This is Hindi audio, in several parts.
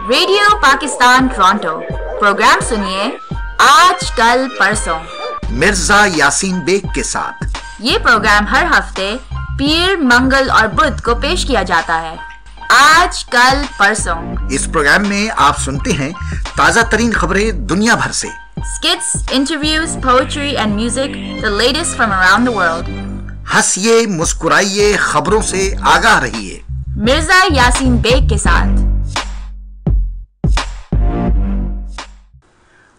Radio Pakistan Toronto. प्रोग्राम सुनिए आज कल परसों मिर्जा यासीन बेग के साथ। ये प्रोग्राम हर हफ्ते पीर, मंगल और बुध को पेश किया जाता है। आज कल परसों इस प्रोग्राम में आप सुनते हैं ताजा तरीन खबरें दुनिया भर से, skits, interviews, poetry and music, the latest from around the world. हंसिए, मुस्कुराइए, खबरों से आगाह रहिए। मिर्जा यासीन बेग के साथ।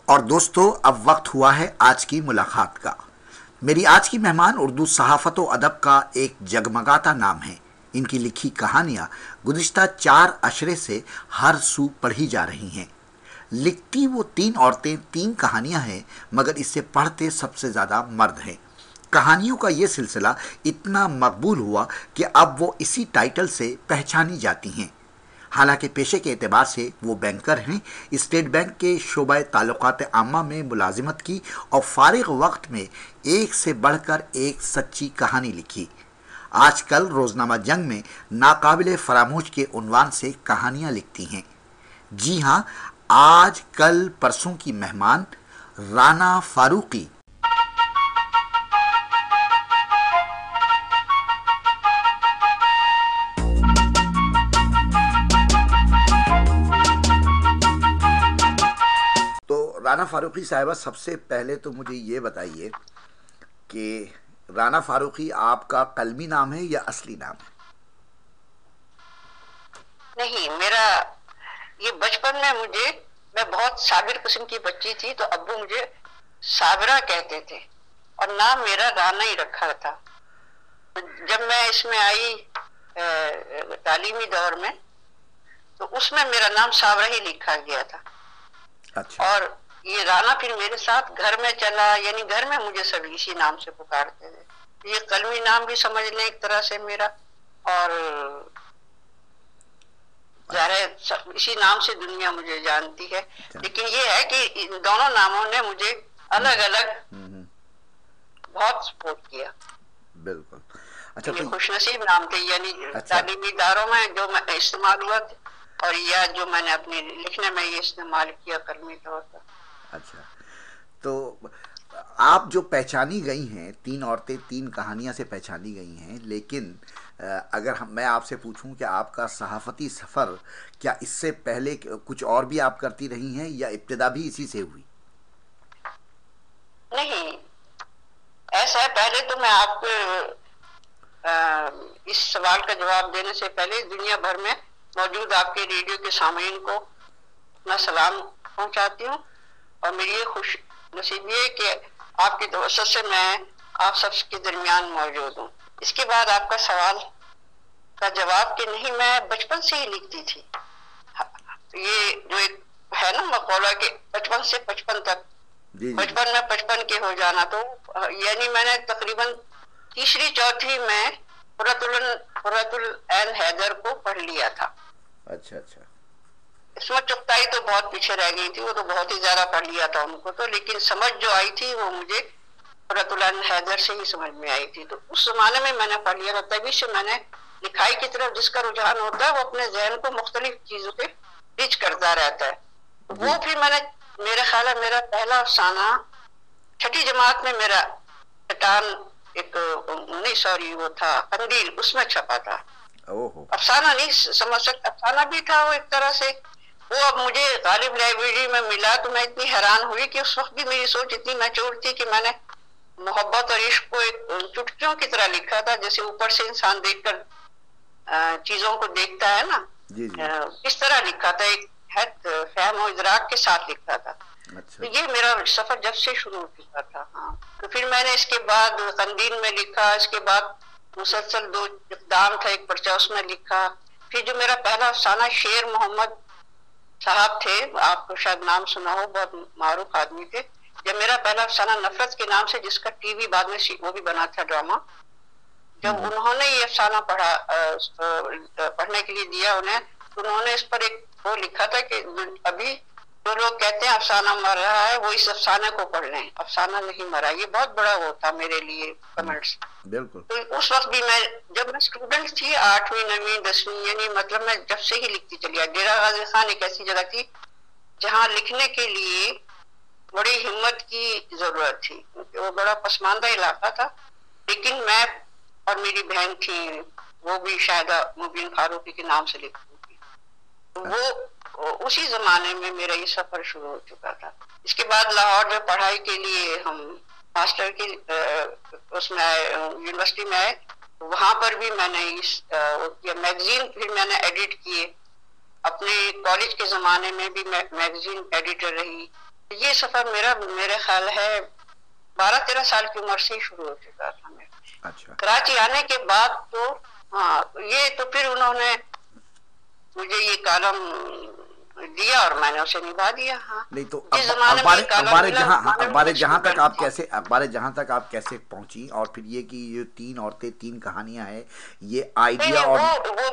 और दोस्तों, अब वक्त हुआ है आज की मुलाकात का। मेरी आज की मेहमान उर्दू सहाफ़त व अदब का एक जगमगाता नाम है। इनकी लिखी कहानियाँ गुज़िश्ता 4 अशरे से हर सू पढ़ी जा रही हैं। लिखती वो 3 औरतें 3 कहानियाँ हैं, मगर इसे पढ़ते सबसे ज़्यादा मर्द हैं। कहानियों का ये सिलसिला इतना मकबूल हुआ कि अब वो इसी टाइटल से पहचानी जाती हैं। हालांकि पेशे के एतबार से वो बैंकर हैं, स्टेट बैंक के शोबा ताल्लुकात आम्मा में मुलाजिमत की और फारिग वक्त में एक से बढ़कर एक सच्ची कहानी लिखी। आजकल रोज़नामा जंग में नाकाबिले फरामोश के उन्वान से कहानियाँ लिखती हैं। जी हाँ, आज कल परसों की मेहमान राना फारूकी। राना फारूकी साहिबा, सबसे पहले तो मुझे ये बताइए कि राना फारूकी आपका कलमी नाम है या असली नाम है? नहीं, मेरा ये बचपन में मैं बहुत साबिर किस्म की बच्ची थी, तो अब्बू मुझे साबिरा कहते थे और नाम मेरा राना ही रखा था। जब मैं इसमें आई तालीमी दौर में, तो उसमें मेरा नाम साबिरा ही लिखा गया था। अच्छा। और ये राना फिर मेरे साथ घर में चला, यानी घर में मुझे सब इसी नाम से पुकारते थे। ये कलमी नाम भी समझ लें एक तरह से मेरा, और ज़ाहिर इसी नाम से दुनिया मुझे जानती है। लेकिन ये है कि इन दोनों नामों ने मुझे अलग अलग बहुत सपोर्ट किया। बिल्कुल। अच्छा, ये खुशनसीब नाम थे, यानी तालीमी इदारों में जो मैं इस्तेमाल हुआ और या जो मैंने अपने लिखने में ये इस्तेमाल किया कलमी तौर पर। अच्छा, तो आप जो पहचानी गई हैं, 3 औरतें 3 कहानियां से पहचानी गई हैं, लेकिन अगर मैं आपसे पूछूं कि आपका सहाफ़ती सफ़र क्या इससे पहले कुछ और भी आप करती रही हैं या इब्तिदा भी इसी से हुई? नहीं, ऐसा है। पहले तो मैं आपको इस सवाल का जवाब देने से पहले दुनिया भर में मौजूद आपके रेडियो के सामीन को अपना सलाम पहुंचाती हूँ, और मेरी ये खुश नसीबी है कि आपकी तवज्जो से मैं आप सबके दरमियान मौजूद हूँ। इसके बाद आपका सवाल का जवाब कि नहीं, मैं बचपन से ही लिखती थी। ये जो एक है ना मकौला कि बचपन से 55 तक, बचपन में 55 के हो जाना, तो यानी मैंने तकरीबन 3री-4थी में कुर्रतुल ऐन हैदर को पढ़ लिया था। अच्छा। इसमें चुगताई तो बहुत पीछे रह गई थी, वो तो बहुत ही ज्यादा पढ़ लिया था उनको तो, लेकिन समझ जो आई थी वो मुझे कुर्रतुल ऐन हैदर से ही समझ में आई थी। तो उस जमाने में मैंने पढ़ लिया था, तभी से मैंने लिखाई की तरफ जिसका रुझान होता है वो अपने जहन को मुख्तलिफ चीजों पे रिच करता रहता है। तो वो फिर मेरे ख्याल है मेरा पहला अफसाना 6ठी जमात में मेरा चट्टान वो था कंदील, उसमें छपा था। अफसाना नहीं समझ सकता, अफसाना भी था वो एक तरह से। वो अब मुझे गालिब लाइब्रेरी में मिला तो मैं इतनी हैरान हुई कि उस वक्त भी मेरी सोच इतनी मैच्योर थी कि मैंने मोहब्बत और इश्क को एक चुटकियों की तरह लिखा था, जैसे ऊपर से इंसान देखकर चीजों को देखता है ना, इस तरह लिखा था, एक फहम और इदराक के साथ लिखा था। अच्छा। तो ये मेरा सफर जब से शुरू हुआ था। हाँ, तो फिर मैंने इसके बाद कंदील में लिखा, इसके बाद मुसलसल 2 इक़दाम था, एक पर्चा उसमें लिखा। फिर जो मेरा पहला अफसाना शेर मोहम्मद साहब थे, आपको शायद नाम सुना हो, बहुत मारूफ आदमी थे। जब मेरा पहला अफसाना नफरत के नाम से, जिसका टीवी बाद में वो भी बना था ड्रामा, जब उन्होंने ये अफसाना पढ़ने के लिए दिया उन्हें, तो उन्होंने इस पर एक वो लिखा था कि अभी जो लोग कहते हैं अफसाना मर रहा है, वो इस अफसाने को पढ़ लें, अफसाना नहीं मरा। ये बहुत बड़ा वो था मेरे लिए कमेंट्स। बिल्कुल। तो उस वक्त भी जब मैं स्टूडेंट थी 8वीं 9वीं 10वीं, यानी मतलब मैं जब से ही लिखती चली आई। डेरा गाजी खान एक ऐसी जगह थी जहाँ लिखने के लिए बड़ी हिम्मत की जरूरत थी, क्योंकि वो बड़ा पसमानदा इलाका था। लेकिन मैं और मेरी बहन थी, वो भी शायदा मुबीन फारूकी के नाम से लिखती थी। तो वो उसी जमाने में मेरा ये सफर शुरू हो चुका था। इसके बाद लाहौर में पढ़ाई के लिए हम मास्टर की उसमें यूनिवर्सिटी में आए। वहां पर भी मैंने इस मैगजीन फिर मैंने एडिट किए। अपने कॉलेज के जमाने में भी मैं मैगजीन एडिटर रही। ये सफर मेरा मेरे ख्याल है 12-13 साल की उम्र से ही शुरू हो चुका था मेरा। अच्छा। कराची आने के बाद तो हाँ, ये तो फिर उन्होंने मुझे ये कॉलम दिया और मैंने उसे निभा दिया। हाँ, नहीं तो अखबार जहाँ तक आप कैसे पहुंची, और फिर ये कि ये 3 औरतें 3 कहानियां हैं, ये आइडिया और वो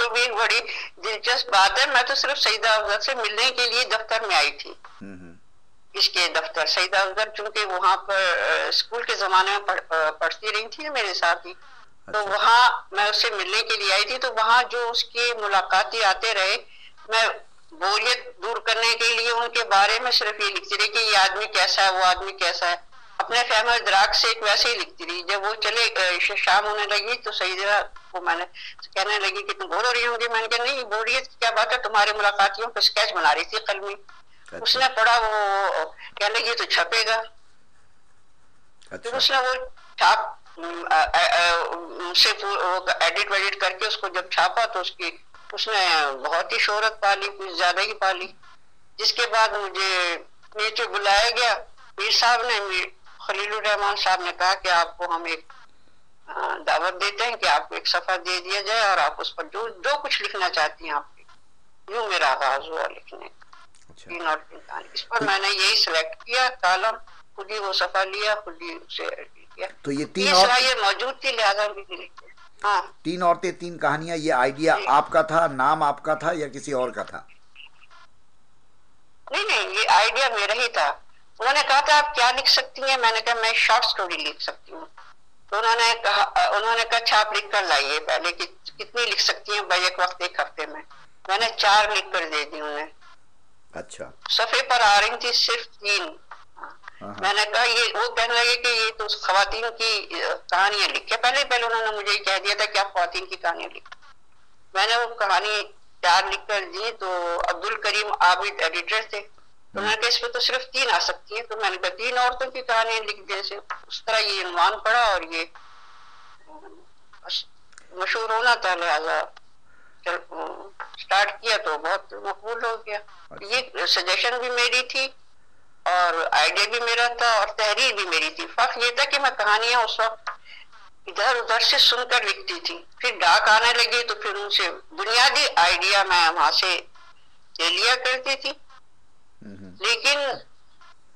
भी बड़ी दिलचस्प बात है। मैं तो सिर्फ सईदा अफजल से मिलने के लिए दफ्तर में आई थी। इसके दफ्तर सईदा अफजल चूंकि वहाँ पर स्कूल के जमाने में पढ़ती रही थी मेरे साथ ही। तो वहाँ मैं उससे मिलने के लिए आई थी। तो वहाँ जो उसके मुलाकाती आते रहे, मैं बोरियत दूर करने के लिए उनके बारे में सिर्फ ये लिखती रही कि ये आदमी कैसा है, वो आदमी कैसा है। अपने फहम इदराक से एक वैसे ही लिखती रही। जब वो चले शाम होने लगी तो सईदा को मैंने कहने लगी कि तुम बोल रही होंगी। मैंने कहा नहीं, बोरियत की क्या बात है, तुम्हारे मुलाकातियों पे स्केच बना रही थी कलमी। उसने पढ़ा, वो कहने लगी तो छपेगा। फिर उसने वो छाप से एडिट वेडिट करके उसको जब छापा तो उसने बहुत ही शोहरत पाली, कुछ ज्यादा ही पाली। जिसके बाद मुझे नीचे बुलाया गया। मीर साहब ने, खलीलुर रहमान साहब ने कहा कि आपको हम एक दावत देते हैं कि आपको एक सफा दे दिया जाए और आप उस पर जो कुछ लिखना चाहती हैं आपकी। यूं मेरा आगाज हुआ लिखने का। इस पर मैंने यही सिलेक्ट किया कॉलम, खुद ही वो सफा लिया, खुद ही उसे किया। तो ये ये मौजूद थी, लिहाजा भी। हाँ, 3 औरतें 3 कहानियां, ये आइडिया आपका था, नाम आपका था या किसी और का था? नहीं, ये आइडिया मेरा ही था। उन्होंने कहा था आप क्या लिख सकती हैं? मैंने कहा मैं शॉर्ट स्टोरी लिख सकती हूँ। तो उन्होंने कहा अच्छा आप लिख कर लाइए पहले कि कितनी लिख सकती हैं भाई एक वक्त, एक हफ्ते में। मैंने 4 लिख कर दे दी उन्हें। अच्छा। सफे पर आ रही थी सिर्फ 3। मैंने कहा ये, वो कहने लगे कि ये तो खवातीन की कहानियां लिखे। पहले उन्होंने मुझे कह दिया था कि आप खवातीन की कहानियां लिखो। मैंने वो कहानी 4 लिख कर दी। तो अब्दुल करीम आबिद एडिटर थे, तो उन्होंने कहा इसमें तो सिर्फ 3 आ सकती है। तो मैंने कहा 3 औरतों की कहानियां लिख दी। से उस तरह ये उन्वान पड़ा और ये मशहूर होना था, लिहाजा स्टार्ट किया तो बहुत मकबूल हो गया। ये सजेशन भी मेरी थी और आइडिया भी मेरा था और तहरीर भी मेरी थी। फर्क ये था कि मैं कहानियां उस वक्त इधर उधर से सुनकर लिखती थी। फिर डाक आने लगी तो फिर उनसे बुनियादी आइडिया मैं वहां से ले लिया करती थी, लेकिन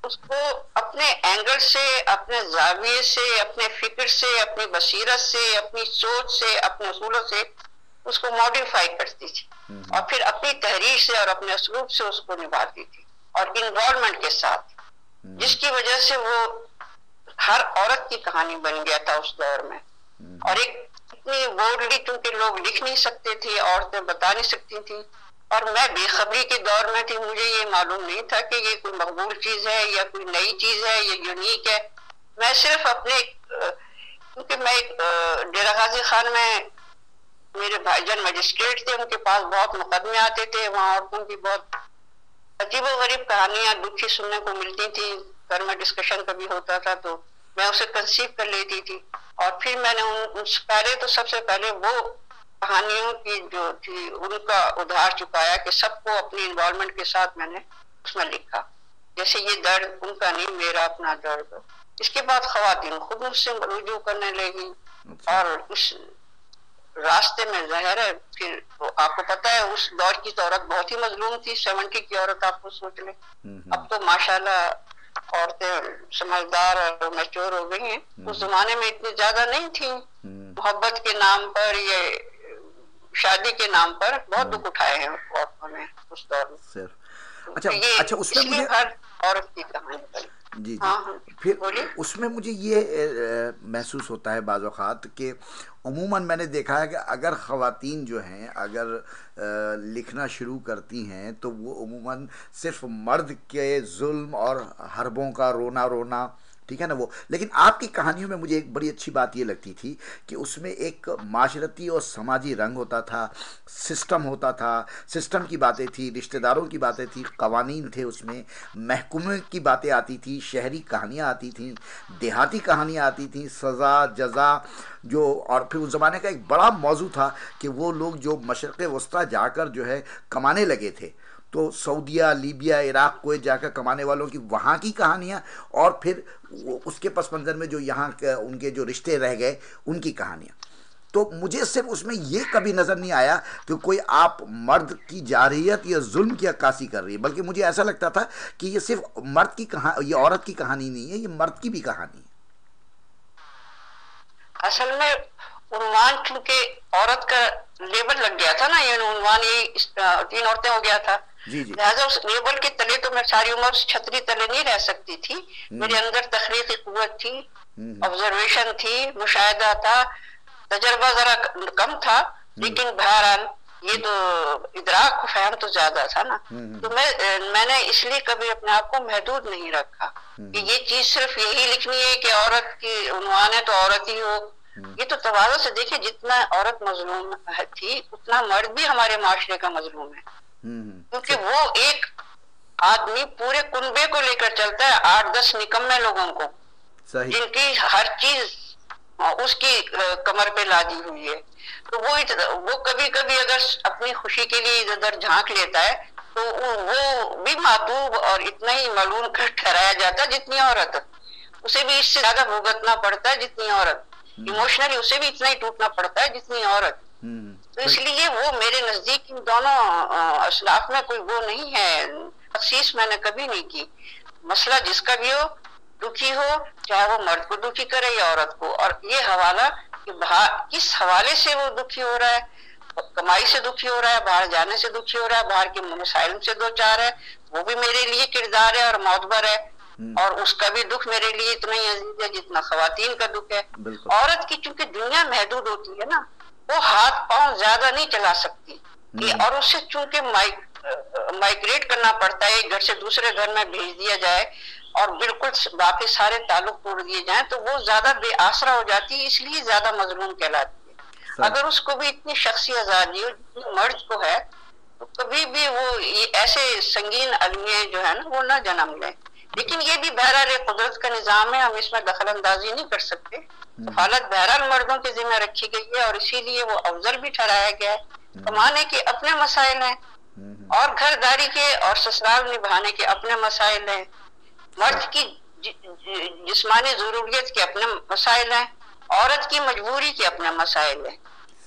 उसको अपने एंगल से, अपने जाविये से, अपने फिक्र से, अपनी बसीरत से, अपनी सोच से, अपने उसूलों से उसको मॉडिफाई करती थी और फिर अपनी तहरीर से और अपने उसलूब से उसको निभाती थी और इन्वॉल्वमेंट के साथ, जिसकी वजह से वो हर औरत की कहानी बन गया था उस दौर में। और एक इतनी बोल्डली, क्योंकि लोग लिख नहीं सकते थे, औरतें बता नहीं सकती थी, और मैं बेखबरी के दौर में थी। मुझे ये मालूम नहीं था कि ये कोई मकबूल चीज है या कोई नई चीज है या यूनिक है। मैं सिर्फ अपने, क्योंकि मैं डेरा गाजी खान में मेरे भाईजान मजिस्ट्रेट थे, उनके पास बहुत मुकदमे आते थे। वहाँ औरतों की बहुत अजीबो गरीब कहानियां दुखी सुनने को मिलती थी। घर में डिस्कशन कभी होता था तो मैं उसे कंसीव कर लेती थी और फिर मैंने सबसे पहले वो कहानियों की जो थी उनका उधार चुकाया कि सबको अपनी इन्वॉल्वमेंट के साथ मैंने उसमें लिखा। जैसे ये दर्द उनका नहीं, मेरा अपना दर्द। इसके बाद खवातीन खुद मुझसे रुजू करने लगी और उस रास्ते में ज़ाहिर है फिर तो आपको पता है उस दौर की तो औरत बहुत ही मजलूम थी। 70 की औरत आपको सोच ले। अब तो माशाल्लाह औरतें समझदार और मैच्योर हो गई हैं। उस जमाने में इतनी ज्यादा नहीं थी। मोहब्बत के नाम पर ये शादी के नाम पर बहुत दुख उठाए हैं औरतों ने उस दौर में। सिर्फ तो ये अच्छा उसमें इसलिए मुझे हर औरत की कहानी बनी। जी हाँ हाँ फिर बोलिए। उसमें मुझे ये महसूस होता है बाज़ औक़ात कि उमूमन मैंने देखा है कि अगर ख़वातीन जो हैं अगर लिखना शुरू करती हैं तो वो उमूमन सिर्फ मर्द के जुल्म और हरबों का रोना रोना, ठीक है ना वो, लेकिन आपकी कहानियों में मुझे एक बड़ी अच्छी बात ये लगती थी कि उसमें एक माशरती और समाजी रंग होता था, सिस्टम होता था, सिस्टम की बातें थी, रिश्तेदारों की बातें थी, कवानीन थे, उसमें महकूमे की बातें आती थी, शहरी कहानियाँ आती थीं, देहाती कहानियाँ आती थीं, सज़ा जज़ा जो, और फिर उस ज़माने का एक बड़ा मौजू था कि वो लोग जो मशरक़ वस्ता जाकर जो है कमाने लगे थे, तो सऊदिया, लीबिया, इराक़, कुवैत जाकर कमाने वालों की वहाँ की कहानियाँ, और फिर उसके पस मंज़र में जो यहाँ उनके जो रिश्ते रह गए उनकी कहानियाँ। तो मुझे सिर्फ उसमें ये कभी नज़र नहीं आया कि कोई आप मर्द की जारहियत या जुल्म की अक्कासी कर रही है, बल्कि मुझे ऐसा लगता था कि ये सिर्फ मर्द की कहानी, ये औरत की कहानी नहीं है, ये मर्द की भी कहानी है। असल में उन्वान चूंकि औरत का लेबल लग गया था ना, ये उन्वान ये 3 औरतें हो गया था, लिहाजा उस लेबल के तले तो मैं सारी उम्र उस छतरी तले नहीं रह सकती थी। मेरे अंदर तखलीकी कुव्वत थी, ऑब्जर्वेशन थी, मुशाहिदा था, तजर्बा जरा कम था, लेकिन बहरहाल ये तो इदराक फहम तो ज्यादा था ना। तो मैंने इसलिए कभी अपने आप को महदूद नहीं रखा कि ये चीज सिर्फ यही लिखनी है कि औरत की उन्वान है तो औरत ही हो। ये तो तवाज़ुन से देखिए, जितना औरत मजलूम थी उतना मर्द भी हमारे माशरे का मजलूम है, क्योंकि वो एक आदमी पूरे कुनबे को लेकर चलता है, 8-10 निकम्मे लोगों को, जिनकी हर चीज उसकी कमर पे लादी हुई है। तो वो कभी कभी अगर अपनी खुशी के लिए इधर उधर झांक लेता है तो वो भी मातूब और इतना ही मलून कर ठहराया जाता है जितनी औरत, उसे भी इससे ज्यादा भुगतना पड़ता है जितनी औरत, इमोशनली उसे भी इतना ही टूटना पड़ता है जितनी औरत। तो इसलिए वो मेरे नजदीक इन दोनों असलाफ में कोई वो नहीं है, तखसीस मैंने कभी नहीं की। मसला जिसका भी हो, दुखी हो, चाहे वो मर्द को दुखी करे या औरत को, और ये हवाला कि किस हवाले से वो दुखी हो रहा है, कमाई से दुखी हो रहा है, बाहर जाने से दुखी हो रहा है, बाहर के मसाइल से दो चार है, वो भी मेरे लिए किरदार है और मौतबर है, और उसका भी दुख मेरे लिए इतना ही अजीज है जितना खवातीन का दुख है। औरत की चूंकि दुनिया महदूद होती है ना, वो हाथ पांव ज्यादा नहीं चला सकती, और उससे चूंकि माइग्रेट करना पड़ता है, एक घर से दूसरे घर में भेज दिया जाए और बिल्कुल बाकी सारे ताल्लुक तोड़ दिए जाएं, तो वो ज्यादा बेआसरा हो जाती है, इसलिए ज्यादा मजलूम कहलाती है। अगर उसको भी इतनी शख्सी आजादी हो जितनी मर्द को है, तो कभी भी वो ये ऐसे संगीन अलमिया जो है ना वो ना जन्म ले। लेकिन ये भी बहरहाल कुदरत का निजाम है, हम इसमें दखल अंदाजी नहीं कर सकते। हालत बहरहाल मर्दों के जिम्मे रखी गई है और इसीलिए वो अफजल भी ठहराया गया है। कमाने के अपने मसाइल हैं और घरदारी के और ससुराल निभाने के अपने मसाइल हैं, मर्द की जिस्मानी जरूरियत के अपने मसाइल हैं, औरत की मजबूरी के अपने मसाइल हैं।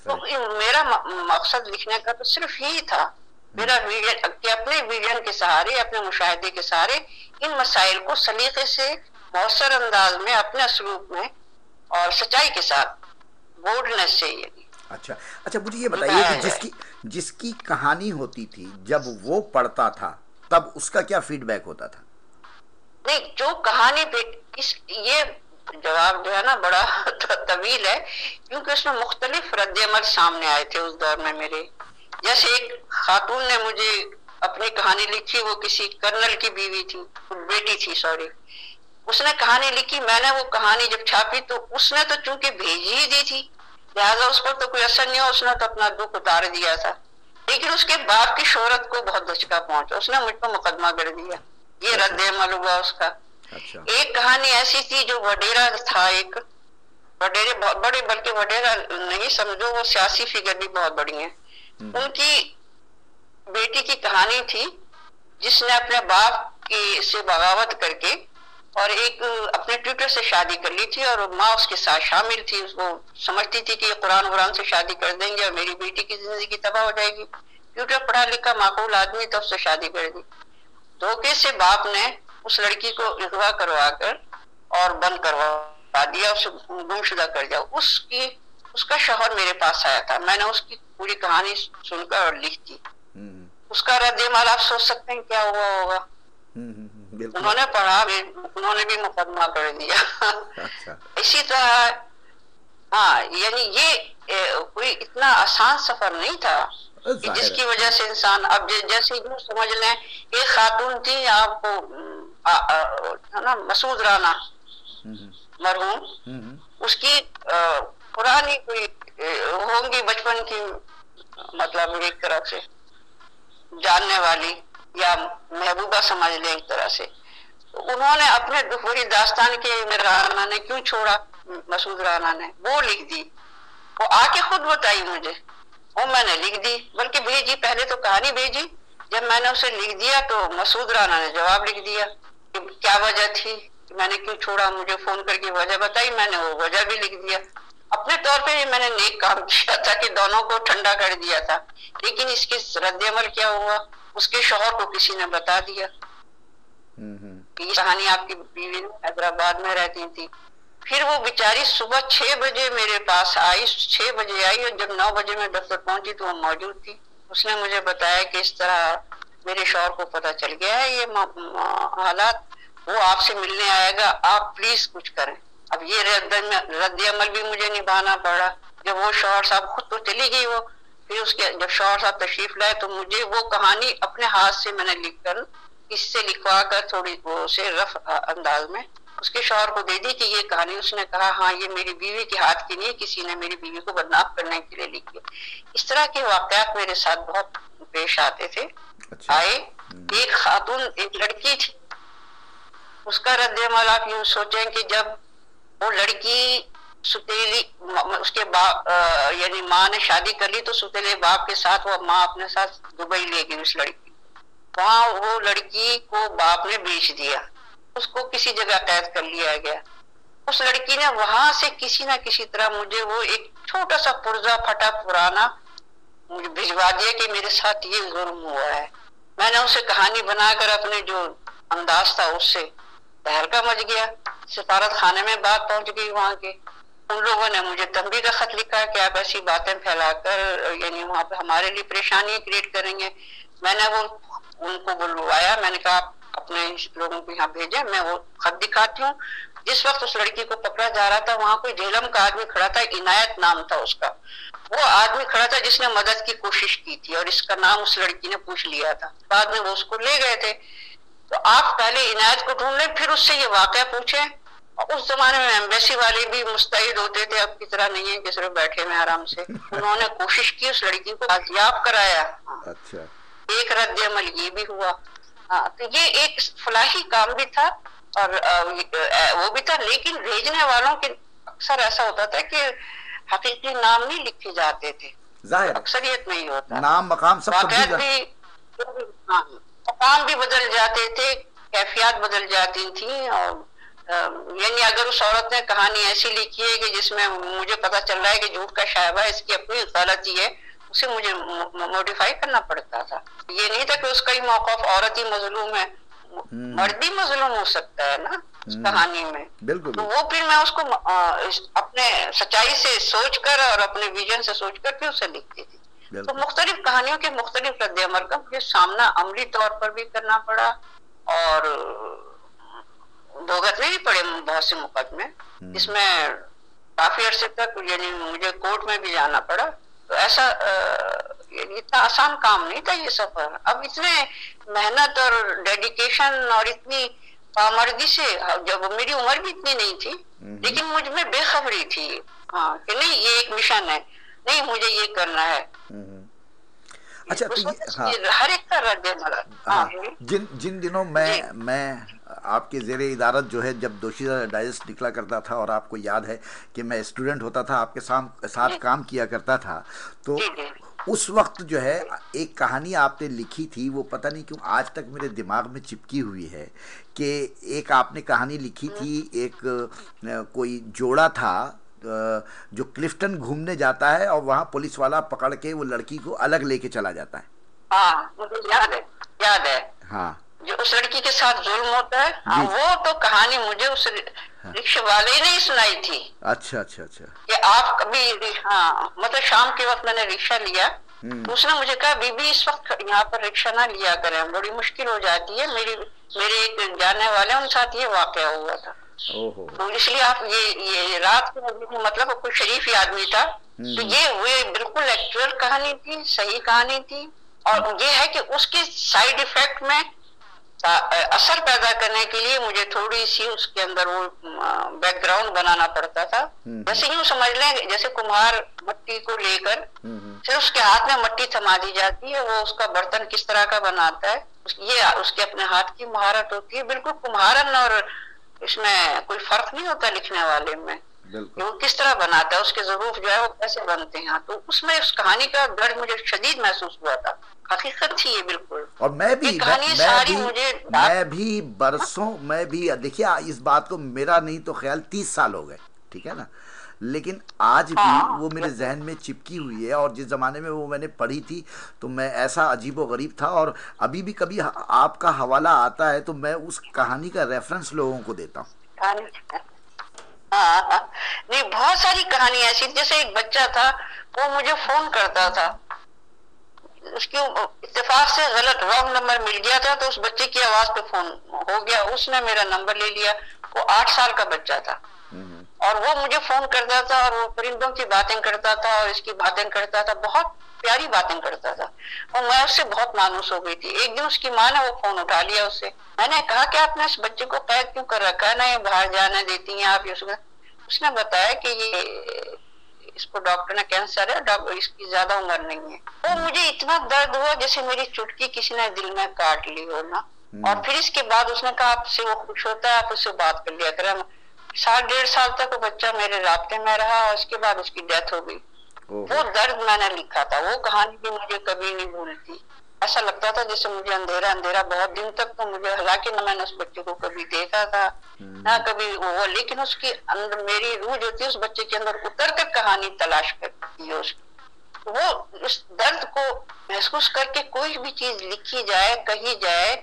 तो मेरा मकसद लिखने का तो सिर्फ यही था, मेरा विजन कि अपने विजन के सहारे, अपने मुशाहिदे के सहारे इन मसाइल को सलीके से, मौसर अंदाज में, अपने असलूब में और सच्चाई के साथ, बोल्डनेस से। अच्छा मुझे ये बताइए कि जिसकी कहानी होती थी जब वो पढ़ता था तब उसका क्या फीडबैक होता था? नहीं, जो कहानी पे ये जवाब जो है ना बड़ा तवील है, क्योंकि उसमें मुख्तलिफ रद्द-ए-अमल सामने आए थे उस दौर में मेरे। जैसे एक खातून ने मुझे अपनी कहानी लिखी, वो किसी कर्नल की बीवी थी, बेटी थी सॉरी, उसने कहानी लिखी। मैंने वो कहानी जब छापी तो उसने तो चूंकि भेजी ही दी थी, लिहाजा उस पर तो कोई असर नहीं हो, उसने तो अपना दुख उतार दिया था। लेकिन उसके बाप की शोहरत को बहुत धचका पहुंचा, उसने मुझ पर मुकदमा कर दिया, ये रद्द-ए-अमल हुआ उसका। एक कहानी ऐसी थी जो वडेरा था, एक वडेरे बहुत बड़े, बल्कि वडेरा नहीं समझो, वो सियासी फिगर भी बहुत बड़ी है, उनकी बेटी की कहानी थी जिसने अपने बाप की से बगावत करके और एक अपने ट्यूटर से शादी कर ली थी, और माँ उसके साथ शामिल थी। उसको समझती थी कि कुरान से शादी कर देंगे और मेरी बेटी की जिंदगी तबाह हो जाएगी। ट्यूटर पढ़ा लिखा माकूल आदमी, तब से शादी कर दी। धोखे से बाप ने उस लड़की को अगवा करवा कर और बंद करवा दिया, उसे गुमशुदा कर दिया। उसकी उसका शौहर मेरे पास आया था, मैंने उसकी पूरी कहानी सुनकर और लिख दी। उसका रद्द-ए-अमल आप सोच सकते हैं क्या हुआ होगा। उन्होंने पढ़ा, उन्होंने भी मुकदमा कर दिया। अच्छा। इसी तरह हाँ, यानी ये कोई इतना आसान सफर नहीं था कि जिसकी वजह से इंसान अब जैसे यूं समझ लें, एक खातून थी आपको है ना, मसूद राना मरहूम, उसकी पुरानी कोई होंगी बचपन की, मतलब एक तरह से जानने वाली या महबूबा समझ लें एक तरह से। तो उन्होंने अपने पूरी दास्तान के राना ने क्यों छोड़ा, मसूद राना ने, वो लिख दी। वो आके खुद बताई मुझे, वो मैंने लिख दी, बल्कि भेजी, पहले तो कहानी भेजी, जब मैंने उसे लिख दिया तो मसूद राना ने जवाब लिख दिया कि क्या वजह थी, मैंने क्यों छोड़ा, मुझे फोन करके वजह बताई, मैंने वो वजह भी लिख दिया। अपने तौर पे भी मैंने नेक काम किया था कि दोनों को ठंडा कर दिया था, लेकिन इसके रद्द-ए-अमल क्या हुआ, उसके शौहर को किसी ने बता दिया। ये कहानी आपकी बीवी हैदराबाद में रहती थी। फिर वो बेचारी सुबह 6 बजे मेरे पास आई, 6 बजे आई, और जब 9 बजे मैं दफ्तर पहुंची तो वो मौजूद थी। उसने मुझे बताया कि इस तरह मेरे शौहर को पता चल गया है ये हालात, वो आपसे मिलने आएगा, आप प्लीज कुछ करें। अब ये रद्द-ए-अमल भी मुझे निभाना पड़ा। जब वो शौहर साहब, खुद तो चली गई वो, फिर उसके जब शौहर साहब तशरीफ लाए तो मुझे वो कहानी अपने हाथ से मैंने लिखकर, इससे लिखवा कर थोड़ी वो से रफ अंदाज में उसके शौहर को दे दी कि ये कहानी, उसने कहा हाँ ये मेरी बीवी के हाथ की नहीं, किसी ने मेरी बीवी को बदनाम करने के लिए लिखी। इस तरह के वाकयात मेरे साथ बहुत पेश आते थे। अच्छा। आए एक खातून, एक लड़की थी, उसका रद्द-ए-अमल आप यूं सोचें कि जब वो लड़की सुतेली, उसके बाप यानी माँ ने शादी कर ली तो सुतेले बाप के साथ वो माँ अपने साथ दुबई ले गई उस लड़की, वहां वो लड़की को बाप ने बेच दिया, उसको किसी जगह कैद कर लिया गया। उस लड़की ने वहां से किसी ना किसी तरह मुझे वो एक छोटा सा पुर्जा फटा पुराना मुझे भिजवा दिया कि मेरे साथ ये जुर्म हुआ है। मैंने उसे कहानी बनाकर अपने जो अंदाज था उससे तहलका मच गया। सिफारत खाने में बात पहुंच गई वहां के, उन लोगों ने मुझे तंबी का खत लिखा कि आप ऐसी बातें फैलाकर यानी वहां पे हमारे लिए परेशानी क्रिएट करेंगे। मैंने वो उनको बुलवाया, मैंने कहा आप अपने लोगों को यहाँ भेजे, मैं वो खत दिखाती हूँ। जिस वक्त उस लड़की को पकड़ा जा रहा था वहां कोई झेलम का आदमी खड़ा था, इनायत नाम था उसका, वो आदमी खड़ा था जिसने मदद की कोशिश की थी और इसका नाम उस लड़की ने पूछ लिया था। बाद में वो उसको ले गए थे। तो आप पहले इनायत को ढूंढ लें, फिर उससे ये वाकया पूछें। और उस जमाने में एम्बेसी वाले भी मुस्तैद होते थे, अब की तरह नहीं है कि सिर्फ बैठे में आराम से। उन्होंने कोशिश की, उस लड़की को बाजियाब कराया। अच्छा। एक रद्द-ए-अमल ये भी हुआ। हाँ, तो ये एक फलाही काम भी था और वो भी था, लेकिन भेजने वालों के अक्सर ऐसा होता था कि हकीकी नाम नहीं लिखे जाते थे, अक्सरियत में ही होता, नाम मकाम सब भी, मकाम भी बदल जाते थे, कैफियत बदल जाती थी। और यानी अगर उस औरत ने कहानी ऐसी लिखी है कि जिसमें मुझे पता चल रहा है कि झूठ का शायबा है, इसकी अपनी गलती है, उसे मुझे मॉडिफाई करना पड़ता था। ये नहीं था कि उसका ही मौक़िफ़ औरत ही मजलूम है, मर्द भी मजलूम हो सकता है ना उस कहानी में। बिल्कुल। तो वो फिर मैं उसको अपने सच्चाई से सोचकर और अपने विजन से सोचकर फिर उसे लिखती थी। तो मुख्तलिफ कहानियों के मुख्तलिफ रद्द-ए-अमल का मुझे सामना अमली तौर पर भी करना पड़ा और भुगतने भी पड़े बहुत से मुकदमे, जिसमें काफी अरसे तक यानी मुझे कोर्ट में भी जाना पड़ा। तो ऐसा इतना आसान काम नहीं था ये सफर। अब इतने मेहनत और डेडिकेशन और इतनी पामर्दी से, जब मेरी उम्र भी इतनी नहीं थी, लेकिन मुझ में बेखबरी थी हाँ कि नहीं ये एक मिशन है, नहीं मुझे ये करना है। अच्छा, तो हर एक का रद्द-ए-अमल। हाँ, जिन दिनों मैं आपके ज़ेरे इदारत जो है, जब दोशीज़ा डाइजेस्ट निकला करता था और आपको याद है कि मैं स्टूडेंट होता था, आपके साथ काम किया करता था, तो उस वक्त जो है एक कहानी आपने लिखी थी, वो पता नहीं क्यों आज तक मेरे दिमाग में चिपकी हुई है कि एक आपने कहानी लिखी थी, एक कोई जोड़ा था जो क्लिफ्टन घूमने जाता है और वहाँ पुलिस वाला पकड़ के वो लड़की को अलग लेके चला जाता है। हाँ, मुझे याद है। हाँ, जो उस लड़की के साथ जुल्म होता है। हाँ, वो तो कहानी मुझे उस रिक्शा वाले ही नहीं सुनाई थी। अच्छा अच्छा अच्छा। कि आप कभी, हाँ मतलब शाम के वक्त मैंने रिक्शा लिया तो उसने मुझे कहा बीबी इस वक्त यहाँ पर रिक्शा ना लिया करें, बड़ी मुश्किल हो जाती है। मेरे एक जानने वाले उनके साथ ये वाकया हुआ था। तो इसलिए आप ये रात को, मतलब कोई शरीफ ही आदमी था, तो ये बिल्कुल एक्चुअल कहानी थी, सही कहानी थी। और ये है कि उसके साइड इफेक्ट में असर पैदा करने के लिए मुझे थोड़ी सी उसके अंदर वो बैकग्राउंड बनाना पड़ता था। जैसे यूं समझ लें, जैसे कुम्हार मट्टी को लेकर फिर उसके हाथ में मट्टी थमा दी जाती है, वो उसका बर्तन किस तरह का बनाता है, ये उसके अपने हाथ की महारत होती है। बिल्कुल कुम्हारन और इसमें कोई फर्क नहीं होता लिखने वाले में, वो किस तरह बनाता है, उसके ज़रूफ जो है वो कैसे बनते हैं। तो उसमें उस कहानी का दर्द मुझे शदीद महसूस हुआ था, हकीकत थी ये बिल्कुल। और मैं भी बरसों, मैं भी देखिए इस बात को मेरा नहीं तो ख्याल 30 साल हो गए, ठीक है ना, लेकिन आज भी वो मेरे जहन में चिपकी हुई है। और जिस ज़माने में वो मैंने पढ़ी थी तो मैं ऐसा अजीबो गरीब था, और अभी भी कभी आपका हवाला आता है तो मैं उस कहानी का रेफरेंस लोगों को देता हूँ। नहीं, बहुत सारी कहानी ऐसी, जैसे एक बच्चा था वो मुझे फोन करता था, उसकी इत्तेफाक से गलत रॉन्ग नंबर मिल गया था, तो उस बच्चे की आवाज पे फोन हो गया, उसने मेरा नंबर ले लिया। वो 8 साल का बच्चा था और वो मुझे फोन करता था और वो परिंदों की बातें करता था और इसकी बातें करता था, बहुत प्यारी बातें करता था। और मैं उससे बहुत मायूस हो गई थी। एक दिन उसकी माँ ने वो फोन उठा लिया उससे। मैंने कहा कि आपने इस बच्चे को कैद क्यों कर रखा है, ना ये बाहर जाने देती हैं आप ये। उसने बताया कि ये इसको डॉक्टर ने कैंसर है, डॉक्टर इसकी ज्यादा उम्र नहीं है। तो मुझे इतना दर्द हुआ जैसे मेरी चुटकी किसी ने दिल में काट ली हो ना। और फिर इसके बाद उसने कहा आपसे वो खुश होता है, आप उससे बात कर लिया करें। 1.5 साल तक वो बच्चा मेरे राब्ते में रहा और उसके बाद उसकी डेथ हो गई। वो दर्द मैंने लिखा था, वो कहानी भी मुझे कभी नहीं भूलती। ऐसा लगता था जैसे मुझे अंधेरा अंधेरा बहुत दिन तक, तो मुझे हालांकि न मैंने उस बच्चे को कभी देखा था ना कभी वो, लेकिन उसके अंदर मेरी रूह जो थी उस बच्चे के अंदर उतर कर कहानी तलाश करती है उसकी। वो उस दर्द को महसूस करके कोई भी चीज लिखी जाए, कही जाए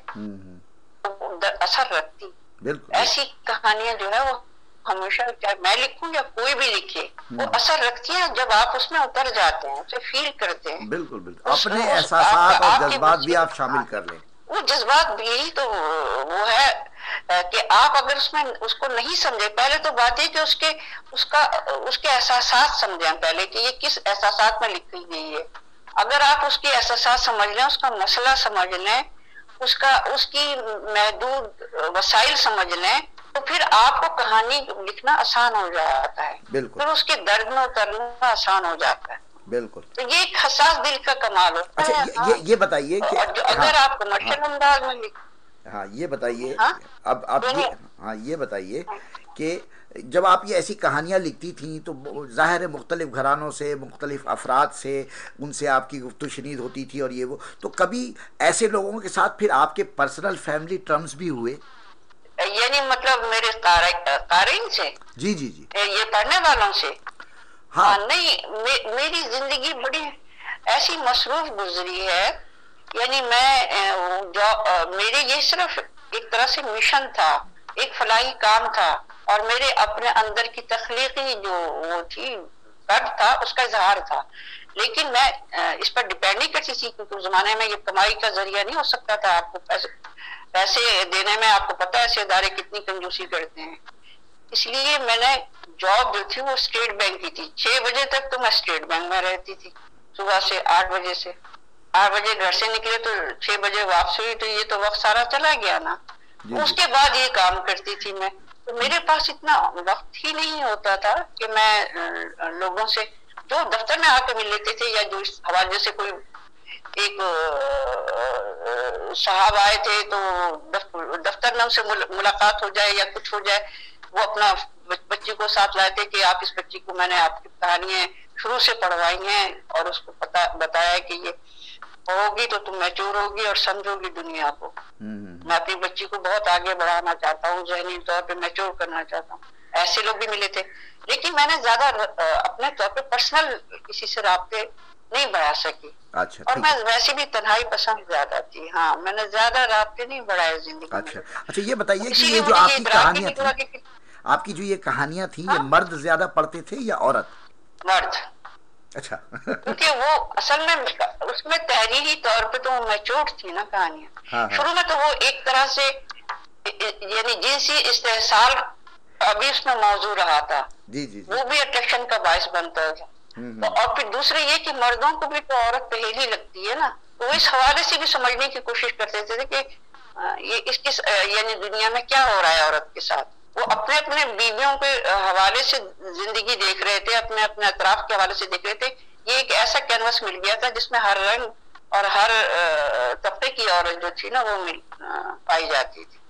तो असर रखती। ऐसी कहानियां जो है वो हमेशा, चाहे मैं लिखूं या कोई भी लिखे, वो असर रखती है जब आप उसमें उतर जाते हैं, उसे फील करते हैं। बिल्कुल बिल्कुल, अपने एहसास और जज्बात भी आप शामिल कर लें। वो जज्बात यही तो वो है कि आप अगर उसमें उसको नहीं समझे, पहले तो बात है कि उसके एहसास समझें पहले कि ये किस एहसास में लिखी गई है। अगर आप उसके एहसास समझ लें, उसका मसला समझ लें, उसकी महदूद वसाइल समझ लें, तो फिर आपको कहानी लिखना आसान हो जाता है। बिल्कुल। फिर उसके दर्द में उतरना आसान हो जाता है। बिल्कुल। तो ये एक हसास दिल का कमाल होता है। अच्छा, ये बताइए कि अगर आप कमर्शियल अंदाज में ये बताइए अब ये बताइए कि जब आप ये ऐसी कहानियाँ लिखती थी तो ज़ाहिर है मुख्तलिफ घरानों से, मुख्तलिफ अफराद से, उनसे आपकी गुफ्तगू शनीद होती थी और ये वो, तो कभी ऐसे लोगों के साथ फिर आपके पर्सनल फैमिली टर्म्स भी हुए? यानी मतलब मेरे कारीन से? जी जी जी, ये पढ़ने वालों से? हाँ नहीं, मेरी जिंदगी बड़ी ऐसी मसरूफ गुजरी है। यानी मेरे ये सिर्फ एक तरह से मिशन था, एक फलाही काम था, और मेरे अपने अंदर की तख्लीकी जो वो थी, दर्द था, उसका इजहार था। लेकिन मैं इस पर डिपेंड नहीं करती थी, क्योंकि उस जमाने में ये कमाई का जरिया नहीं हो सकता था। आपको पैसे देने में आपको पता है ऐसे इदारे कितनी कंजूसी करते हैं। इसलिए मैंने जॉब जो थी वो स्टेट बैंक की थी। 6 बजे तक तो मैं स्टेट बैंक में रहती थी, सुबह से 8 बजे से। 8 बजे घर से निकले तो 6 बजे वापसी हुई, तो ये तो वक्त सारा चला गया ना। उसके बाद ये काम करती थी मैं, तो मेरे पास इतना वक्त ही नहीं होता था कि मैं लोगों से जो दफ्तर में आकर मिल लेते थे, या जो इस हवाले से कोई एक साहब आए थे तो दफ्तर में उनसे मुलाकात हो जाए या कुछ हो जाए, वो अपना बच्चे को साथ लाए थे कि आप इस बच्ची को, मैंने आपकी कहानियां शुरू से पढ़वाई हैं और उसको बताया कि ये होगी तो तुम मैच्योर होगी और समझोगी दुनिया को। मैं अपनी बच्ची को बहुत आगे बढ़ाना चाहता हूँ, जहनी तौर पे मैच्योर करना चाहता हूँ। ऐसे लोग भी मिले थे, लेकिन मैंने ज्यादा अपने तौर पे पर्सनल किसी से राब्ते नहीं बढ़ा सकी। अच्छा, और मैं वैसे भी तन्हाई पसंद ज्यादा थी। हाँ, मैंने ज्यादा राब्ते नहीं बढ़ाए जिंदगी में। अच्छा, ये बताइए कि ये जो आपकी कहानियां थी, आपकी जो ये कहानियां थी ये मर्द ज्यादा पढ़ते थे या औरत? मर्द। अच्छा। क्योंकि वो असल में उसमें तहरीरी तौर पे तो मैच्योर थी ना कहानियां। हाँ। शुरू में तो वो एक तरह से यानी जिनसी इस्तेहसाल अभी उसमें मौजूद रहा था। जी। वो भी अट्रैक्शन का बायस बनता था। तो और फिर दूसरे ये कि मर्दों को भी तो औरत पहेली लगती है ना, तो इस हवाले से भी समझने की कोशिश करते थे कि ये इसके यानी दुनिया में क्या हो रहा है औरत के साथ। वो अपने अपने बीवियों के हवाले से जिंदगी देख रहे थे, अपने अपने अतराफ के हवाले से देख रहे थे। ये एक ऐसा कैनवस मिल गया था जिसमें हर रंग और हर तबके की औरत जो थी ना वो पाई जाती थी।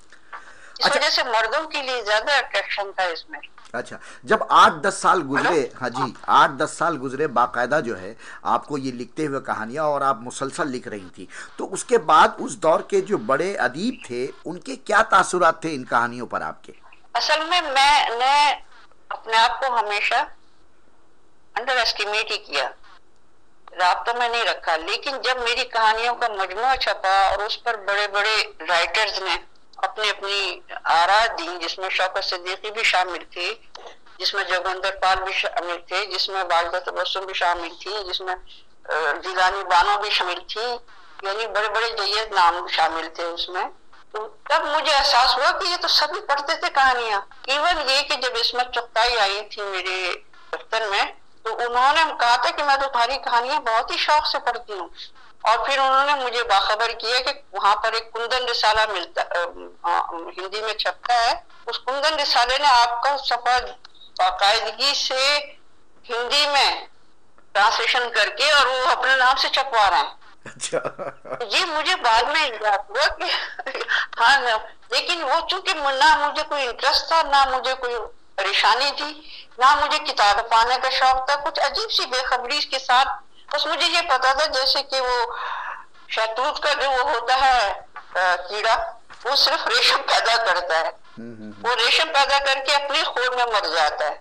इस वजह से मर्दों के लिए ज्यादा अट्रैक्शन था इसमें। अच्छा, जब 8-10 साल गुजरे, हाँ जी, 8-10 साल गुजरे बाकायदा जो है आपको ये लिखते हुए कहानियां, और आप मुसलसल लिख रही थी, तो उसके बाद उस दौर के जो बड़े अदीब थे उनके क्या तासुरात थे इन कहानियों पर आपके? असल में मैंने अपने आप को हमेशा अंडर एस्टिमेट ही किया, राब्ता में नहीं रखा। लेकिन जब मेरी कहानियों का मजमुआ छपा और उस पर बड़े बड़े राइटर्स ने अपनी अपनी आरा दी, जिसमें शौकत सिद्दीकी भी शामिल थे, जिसमें जोगिंदर पाल भी शामिल थे, जिसमें वालिदा तबस्सुम भी शामिल थी, जिसमें जिलानी बानो भी शामिल थी, यानी बड़े बड़े जय्यद नाम शामिल थे उसमें। तो तब मुझे एहसास हुआ कि ये तो सभी पढ़ते थे कहानियां। इवन ये कि जब इस्मत चुगताई आई थी मेरे दफ्तर में, तो उन्होंने कहा था कि मैं तो तुम्हारी कहानियां बहुत ही शौक से पढ़ती हूँ। और फिर उन्होंने मुझे बाखबर किया कि वहां पर एक कुंदन रिसाला मिलता हिंदी में छपता है। उस कुंदन रिसाले ने आपका सफा बाकायदगी से हिंदी में ट्रांसलेशन करके और वो अपने नाम से छपवा रहे हैं। अच्छा। ये मुझे बाद में याद हुआ कि हाँ, लेकिन वो चूंकि ना मुझे कोई इंटरेस्ट था, ना मुझे कोई परेशानी थी, ना मुझे किताब पाने का शौक था, कुछ अजीब सी बेखबरी के साथ बस मुझे ये पता था जैसे कि वो शहतूत का जो वो होता है कीड़ा, वो सिर्फ रेशम पैदा करता है, वो रेशम पैदा करके अपनी खोर में मर जाता है।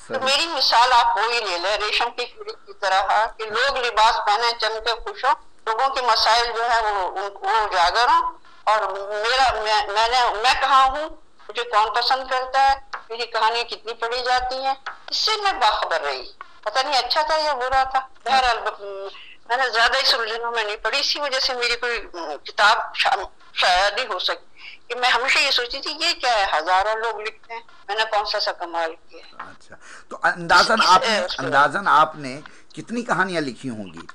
तो मेरी मिसाल आप वो ही ले लें रेशम की कीड़े की तरह कि लोग लिबास पहने चमके खुश हो, लोगों के मसाइल जो है वो उजागर हो, और मैं कहाँ हूँ, मुझे कौन पसंद करता है, मेरी कहानी कितनी पढ़ी जाती है, इससे मैं बाखबर रही। पता नहीं अच्छा था या बुरा था, बहरहाल मैंने ज्यादा इस उलझनों में नहीं पढ़ी। इसी वजह से मेरी कोई किताब शायद ही हो सकी कि मैं हमेशा ये सोचती थी ये क्या है, हजारों लोग लिखते हैं, मैंने कौन सा कमाल किया। अच्छा, तो अंदाजन आपने कितनी कहानियां लिखी होंगी?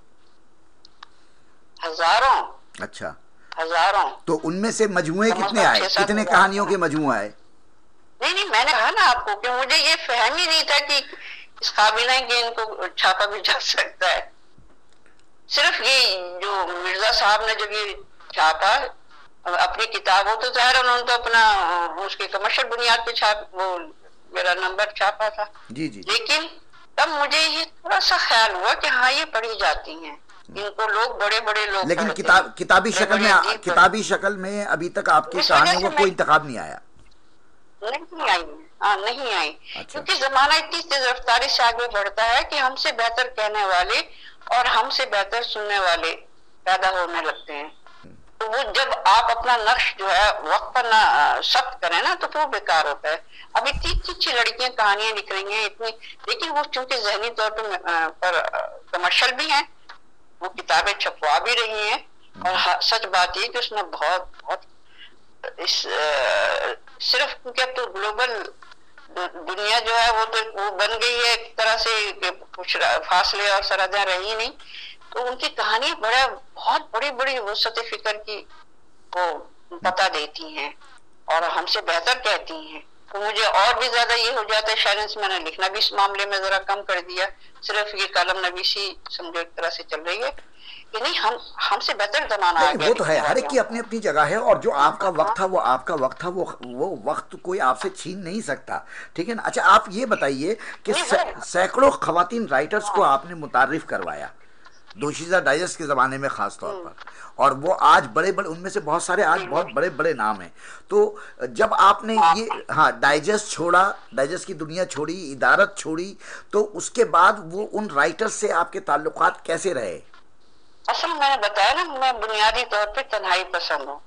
हजारों। अच्छा, हजारों। तो उनमें से मजमुए कितने आए, कितने कहानियों के मजमुआ आए? नहीं, मैंने कहा ना आपको कि मुझे ये फहम ही नहीं था कि इस काबिल है कि इनको छापा भी जा सकता है। सिर्फ ये जो मिर्जा साहब ने जब ये छापा अपनी किताबों, तो जाहिर उन्होंने तो अपना उसके कमर्शियल बुनियाद पे वो मेरा नंबर छापा था। जी। लेकिन तब मुझे ये थोड़ा सा ख्याल हुआ कि हाँ ये पढ़ी जाती हैं, इनको लोग बड़े बड़े लोग, लेकिन किताबी शक्ल में अभी तक आपकी कहानियों को कोई इंतखाब नहीं आया? नहीं आई। नहीं आई। अच्छा। क्योंकि जमाना इतनी तेज रफ्तारी से आगे बढ़ता है कि हमसे बेहतर कहने वाले और हमसे बेहतर सुनने वाले पैदा होने लगते हैं। तो वो जब आप अपना नक्श जो है वक्त पर ना सख्त करें ना, तो वो बेकार होता है। अब इतनी अच्छी लड़कियां कहानियां लिख रही हैं इतनी, लेकिन वो चूंकि जहनी तौर पर कमर्शियल भी हैं, वो किताबें छपवा भी रही हैं, और सच बात ये कि उसमें बहुत सिर्फ क्योंकि अब तो ग्लोबल दुनिया जो है वो बन गई है एक तरह से, कुछ फासले और सरहदें रही नहीं, तो उनकी कहानी बहुत बड़ी बड़ी वसअत फिक्र की वो पता देती हैं और हमसे बेहतर कहती हैं। तो मुझे और भी ज्यादा ये हो जाता है, शायद मैंने लिखना भी इस मामले में जरा कम कर दिया, सिर्फ ये कलम नवीसी समझो एक तरह से चल रही है कि नहीं हमसे बेहतर जमाना आ गया। वो तो है, हर एक की अपनी अपनी जगह है, और जो आपका वक्त था वो आपका वक्त था, वो वक्त कोई आपसे छीन नहीं सकता, ठीक है ना। अच्छा, आप ये बताइए कि सैकड़ों खवातीन राइटर्स को आपने मुतारिफ करवाया, दोशीज़ा डाइजेस्ट के ज़माने में ख़ास तौर पर, और वो आज बड़े बड़े, उनमें से बहुत सारे आज बहुत बड़े बड़े नाम हैं। तो जब आपने ये डाइजेस्ट छोड़ा, डाइजेस्ट की दुनिया छोड़ी, इदारत छोड़ी, तो उसके बाद वो उन राइटर्स से आपके ताल्लुकात कैसे रहे? असल मैंने बताया ना, मैं बुनियादी तौर पे तन्हाई पसंद हूँ।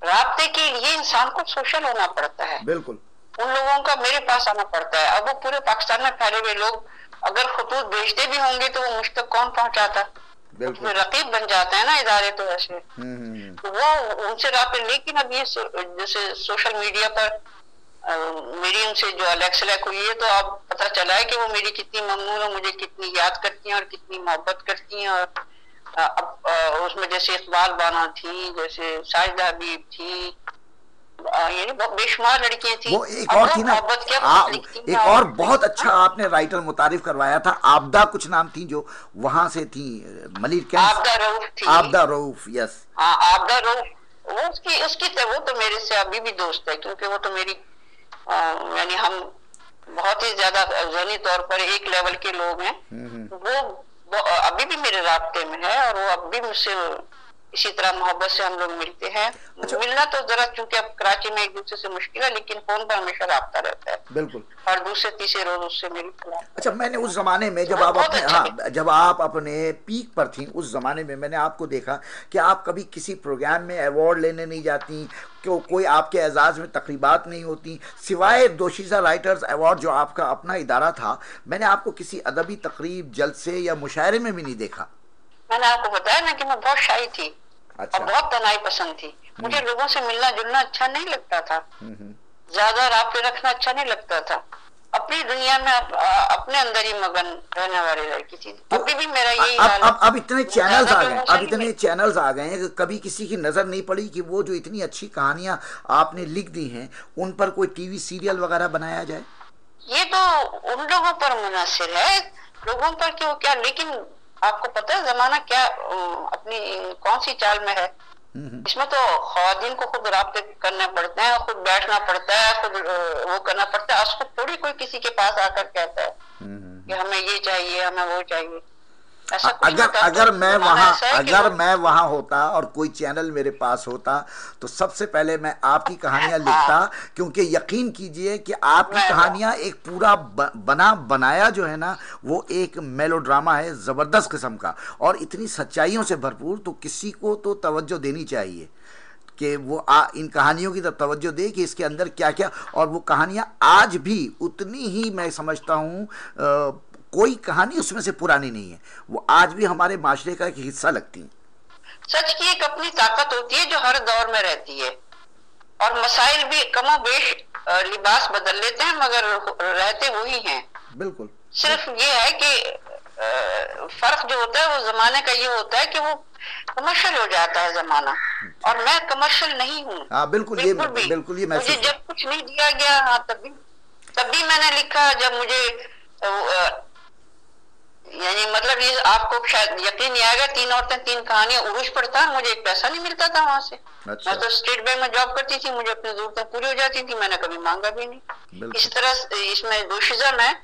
राब्ते के लिए इंसान को सोशल होना पड़ता है। बिल्कुल। उन लोगों का मेरे पास आना पड़ता है। अब वो पूरे पाकिस्तान में फैले हुए लोग अगर खतूत भेजते भी होंगे तो वो मुझ तक कौन पहुंचाता, उसमें रकीब बन जाते हैं ना इदारे तो ऐसे। तो वो उनसे राब्ते, लेकिन अब ये जैसे सोशल मीडिया पर मेरी उनसे जो अलग हुई है तो अब पता चला है कि वो मेरी कितनी ममनून है, मुझे कितनी याद करती हैं और कितनी मोहब्बत करती हैं। और अब उसमें जैसे इकबाल बानो थी, जैसे साजिदा हबीब थी, यानी बेशुमार लड़कियां थी। वो एक और थी ना, एक और बहुत अच्छा आपने राइटर मुतारिफ करवाया था, आबदा कुछ नाम थी जो वहां से थी, मलिर कैंप, आबदा रऊफ थी। आबदा रऊफ, यस। हाँ, आबदा रऊफ, वो वो तो मेरे से अभी भी दोस्त है, क्योंकि वो तो मेरी यानी हम बहुत ही ज्यादा ज़हनी तौर पर एक लेवल के लोग हैं। वो अभी भी मेरे राब्ते में है और वो अभी भी मुझसे इसी तरह मोहब्बत से हम लोग मिलते हैं। अच्छा। मिलना तो जरा चूंकि अब कराची में एक दूसरे से मुश्किल है, लेकिन फोन पर हमेशा राब्ता रहता है। बिल्कुल। और दूसरे तीसरे रोज उससे मिलते हैं। अच्छा, मैंने उस जमाने में जब आप अपने जब आप अपने पीक पर थी, उस जमाने में मैंने आपको देखा कि आप कभी किसी प्रोग्राम में अवार्ड लेने नहीं जाती, क्यों कोई आपके एजाज में तकरीबात नहीं होती, सिवाय दोशीज़ा राइटर्स अवार्ड जो आपका अपना इदारा था, मैंने आपको किसी अदबी तकरीब, जलसे या मुशायरे में भी नहीं देखा। मैंने आपको बताया ना कि मैं बहुत शाई थी। अच्छा। और बहुत तनाई पसंद थी। मुझे लोगों से मिलना जुलना अच्छा नहीं लगता था, ज्यादा राब्ते रखना अच्छा नहीं लगता था। अपनी दुनिया में अपने अंदर ही मगन रहने वाली लड़की थी। अभी भी मेरा यही हाल है। अब इतने चैनल्स आ गए, अब इतने चैनल्स आ गए हैं कि कभी किसी की नजर नहीं पड़ी कि वो जो इतनी अच्छी कहानियां आपने लिख दी हैं उन पर कोई टीवी सीरियल वगैरह बनाया जाए। ये तो उन लोगों पर मुनासिर है, लोगों पर क्यों क्या। लेकिन आपको पता है जमाना क्या अपनी कौन सी चाल में है। इसमें तो ख्वातीन को खुद राब्ते करने पड़ते हैं, खुद बैठना पड़ता है, खुद वो करना पड़ता है। उसको थोड़ी कोई किसी के पास आकर कहता है कि हमें ये चाहिए, हमें वो चाहिए। अगर मैं वहां होता और कोई चैनल मेरे पास होता तो सबसे पहले मैं आपकी कहानियां लिखता, क्योंकि यकीन कीजिए कि आपकी कहानियां एक पूरा बनाया जो है ना, वो एक मेलोड्रामा है जबरदस्त किस्म का और इतनी सच्चाइयों से भरपूर। तो किसी को तो तवज्जो देनी चाहिए कि वो इन कहानियों की तरफ तवज्जो दे कि इसके अंदर क्या क्या। और वो कहानियां आज भी उतनी ही, मैं समझता हूँ, कोई कहानी उसमें से पुरानी नहीं है, वो आज भी हमारे माशरे का एक हिस्सा लगती है। सच की एक अपनी ताकत होती है जो हर दौर में रहती है, और मसाइल भी कमो बेश लिबास बदल लेते हैं मगर रहते वही हैं। बिल्कुल। सिर्फ ये है कि फर्क जो होता है वो जमाने का ये होता है कि वो कमर्शियल हो जाता है जमाना, और मैं कमर्शियल नहीं हूँ। हाँ बिल्कुल, ये मुझे जब कुछ नहीं दिया गया, हाँ तब भी मैंने लिखा। जब मुझे यानी मतलब ये आपको शायद यकीन नहीं आएगा, 3 औरतें 3 कहानियां उर्दू पर था, मुझे एक पैसा नहीं मिलता था वहां से। अच्छा। मैं तो स्टेट बैंक में जॉब करती थी, मुझे अपनी जरूरतें पूरी हो जाती थी, मैंने कभी मांगा भी नहीं। इस तरह इसमें दोशीज़ा में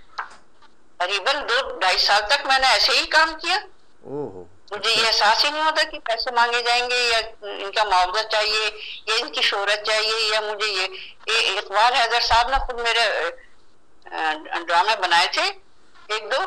करीबन 2-2.5 साल तक मैंने ऐसे ही काम किया। मुझे ये एहसास ही नहीं होता कि पैसे मांगे जाएंगे या इनका मुआवजा चाहिए या इनकी शोहरत चाहिए या मुझे ये इकबाल हैदर साहब ने खुद मेरे ड्रामे बनाए थे 1-2,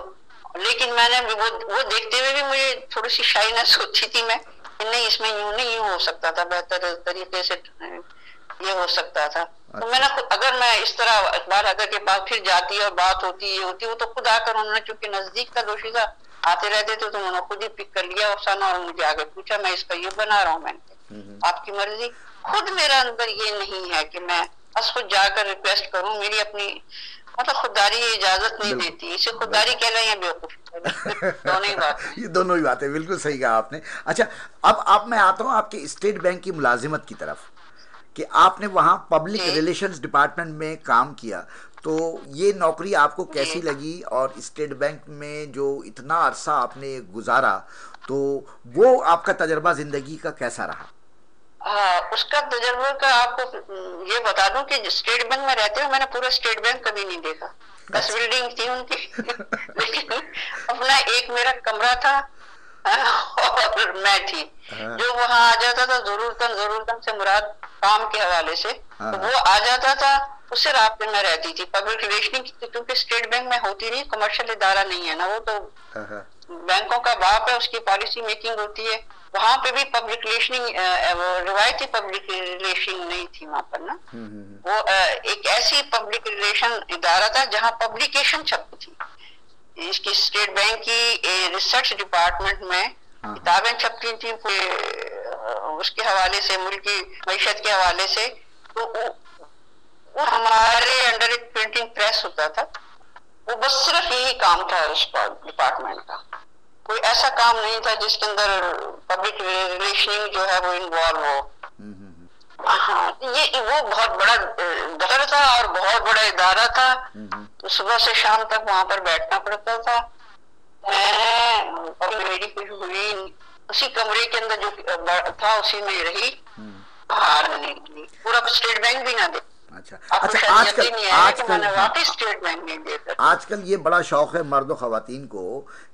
लेकिन मैंने वो देखते हुए भी मुझे थोड़ी सी शाइनेस होती थी। मैं नहीं, इसमें यूं नहीं, यूं हो सकता था, बेहतर तरीके से ये हो सकता था। तो मैंने अगर मैं इस तरह इकबाल हैदर के पास फिर जाती और बात होती वो तो खुद आकर उन्होंने, चूंकि नजदीक था दोशीज़ा, आते रहते थे, तो उन्होंने खुद ही पिक कर लिया अफसाना और मुझे आगे पूछा, मैं इसका ये बना रहा हूँ। मैंने आपकी मर्जी। खुद मेरा अंदर ये नहीं है कि मैं बस खुद जाकर रिक्वेस्ट करूँ, मेरी अपनी मतलब खुददारी इजाजत नहीं देती। इसे खुददारी कह रहे हैं बेवकूफ, दोनों ही बात। ये दोनों ही बातें बिल्कुल सही कहा आपने। अच्छा, अब मैं आता हूँ आपके स्टेट बैंक की मुलाजिमत की तरफ, कि आपने वहाँ पब्लिक रिलेशंस डिपार्टमेंट में काम किया, तो ये नौकरी आपको कैसी लगी? और स्टेट बैंक में जो इतना अरसा आपने गुजारा, तो वो आपका तजर्बा जिंदगी का कैसा रहा? उसका तजर्बा का आपको ये बता दूं कि स्टेट बैंक में रहते हुए मैंने पूरा स्टेट बैंक कभी नहीं देखा। 10 बिल्डिंग थी उनकी लेकिन अपना एक मेरा कमरा था और मैं थी। जो वहां आ जाता था जरूरतन से मुराद काम के हवाले से, तो वो आ जाता था, उससे राब्ते में रहती थी। पब्लिक रिलेशनिंग क्योंकि स्टेट बैंक में होती नहीं, कमर्शियल इदारा नहीं है ना, वो तो बैंकों का बाप है, उसकी पॉलिसी मेकिंग होती है, वहां पे भी पब्लिक रिलेशनिंग, रिवायती पब्लिक रिलेशन नहीं थी वहां पर ना। वो एक ऐसी पब्लिक रिलेशन इदारा था जहां पब्लिकेशन छपती थी। इसकी स्टेट बैंक की रिसर्च डिपार्टमेंट में किताबें छपती थी उसके हवाले से, मुल्क की मईशत के हवाले से। तो वो हमारे अंडर एक प्रिंटिंग प्रेस होता था, वो बस सिर्फ यही काम था उस डिपार्टमेंट का। कोई ऐसा काम नहीं था जिसके अंदर पब्लिक रिलेशनिंग जो है वो इन्वॉल्व हो। हाँ, ये वो बहुत बड़ा दफ्तर था और बहुत बड़ा इदारा था। तो सुबह से शाम तक वहां पर बैठना पड़ता था। मैं मेरी कुछ हुई उसी कमरे के अंदर जो था उसी में रही, बाहर नहीं निकली। पूरा स्टेट बैंक भी ना दे। अच्छा, आजकल ये बड़ा शौक है मर्द ख़वातीन को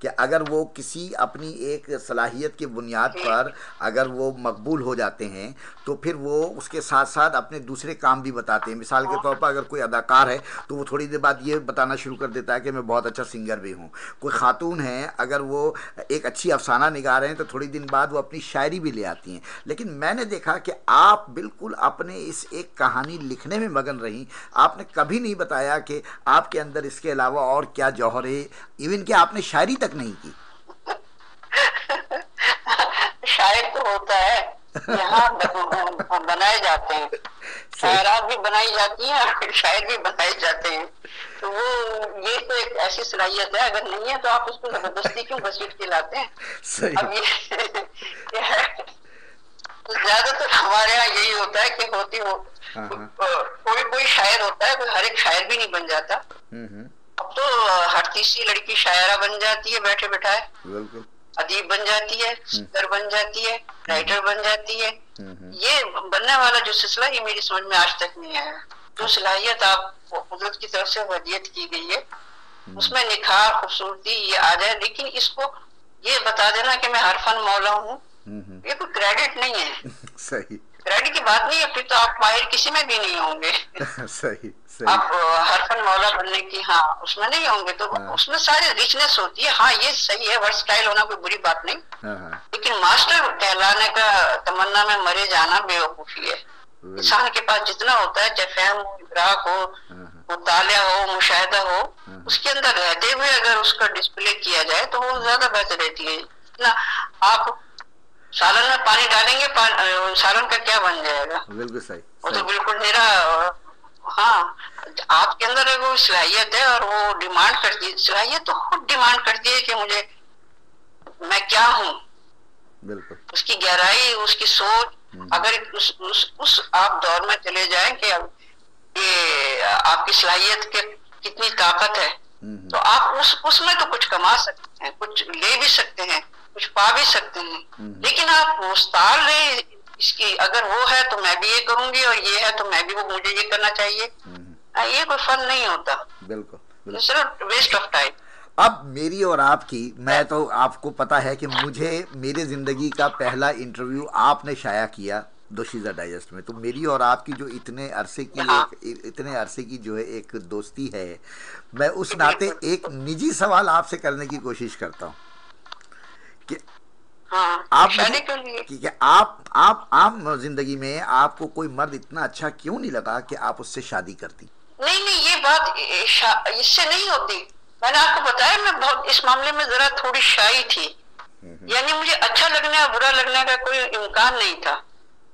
कि अगर वो किसी अपनी एक सलाहियत की बुनियाद पर अगर वो मकबूल हो जाते हैं तो फिर वो उसके साथ साथ अपने दूसरे काम भी बताते हैं। मिसाल के तौर पर अगर कोई अदाकार है तो वो थोड़ी देर बाद ये बताना शुरू कर देता है कि मैं बहुत अच्छा सिंगर भी हूँ। कोई खातून है अगर वो एक अच्छी अफसाना निगार हैं तो थोड़ी दिन बाद वो अपनी शायरी भी ले आती हैं। लेकिन मैंने देखा कि आप बिल्कुल अपने इस एक कहानी लिखने में मगन रही। आपने कभी नहीं बताया कि आपके अंदर इसके अलावा और क्या जौहर है, इवन कि आपने शायरी तक नहीं की। शायर तो होता है, यहाँ बनाए जाते हैं, शायरात भी बनाई जाती हैं और शायर भी बनाए जाते हैं। तो वो ये तो एक ऐसी सलाहियत है, अगर नहीं है तो आप उसको जबरदस्ती क्यों घसीट के लाते हैं। सही। अब ये ज्यादातर हमारे यहाँ यही होता है कि होती हो कोई शायर होता है, कोई हर एक शायर भी नहीं बन जाता। अब तो हर तीसरी लड़की शायरा बन जाती है बैठे बैठाए, अदीब बन जाती है, सिंगर बन जाती है, राइटर बन जाती है। ये बनने वाला जो सिलसिला ये मेरी समझ में आज तक नहीं आया। जो सलाहियत आप कुदरत की तरफ से हदियत की गई है उसमें निखार खूबसूरती ये आ जाए, लेकिन इसको ये बता देना कि मैं हर फन मौला हूँ, ये कोई क्रेडिट नहीं है। सही, क्रेडिट की बात नहीं है, फिर तो आप माहिर किसी में भी नहीं होंगे। सही, सही। आप हर फन मौला बनने की हाँ उसमें नहीं होंगे, तो उसमें सारी रिचनेस होती है। हाँ ये सही है, वर्सटाइल होना कोई बुरी बात नहीं, लेकिन मास्टर कहलाने का तमन्ना में मरे जाना बेवकूफी है। इंसान के पास जितना होता है, चाहे फहम हो, इदराक हो, मुतालिया हो, मुशाहिदा हो, उसके अंदर रहते हुए अगर उसका डिस्प्ले किया जाए तो वो ज्यादा बेहतर रहती है ना। आप सालन में पानी डालेंगे, सालन का क्या बन जाएगा? बिल्कुल सही, वो तो बिल्कुल मेरा। हाँ, आपके अंदर वो सलाहियत है और वो डिमांड करती है, सलाहियत तो खुद डिमांड करती है कि मुझे मैं क्या हूँ। बिल्कुल उसकी गहराई, उसकी सोच, अगर उस आप दौर में चले जाएं कि अब ये आपकी सलाहियत के कितनी ताकत है, तो आप उसमें तो कुछ कमा सकते हैं, कुछ ले भी सकते हैं, कुछ पा भी सकते हैं। लेकिन आप मुस्ताल रहे इसकी, अगर वो है तो मैं भी ये करूंगी और ये है तो मैं भी वो मुझे ये करना चाहिए, ये कोई फन नहीं होता। बिल्कुल, सिर्फ वेस्ट ऑफ टाइम। अब मेरी और आपकी, मैं तो आपको पता है कि मुझे मेरे जिंदगी का पहला इंटरव्यू आपने शाया किया दोशीज़ा डाइजेस्ट में। तो मेरी और आपकी जो इतने अरसे की जो है एक दोस्ती है, मैं उस नाते एक निजी सवाल आपसे करने की कोशिश करता हूँ कि आप जिंदगी में आपको कोई मर्द इतना अच्छा क्यों नहीं लगा कि आप उससे शादी करती? नहीं, ये बात इससे नहीं होती। मैंने आपको बताया मैं बहुत इस मामले में जरा थोड़ी शाई थी, यानी मुझे अच्छा लगने या बुरा लगने का कोई इम्कान नहीं था।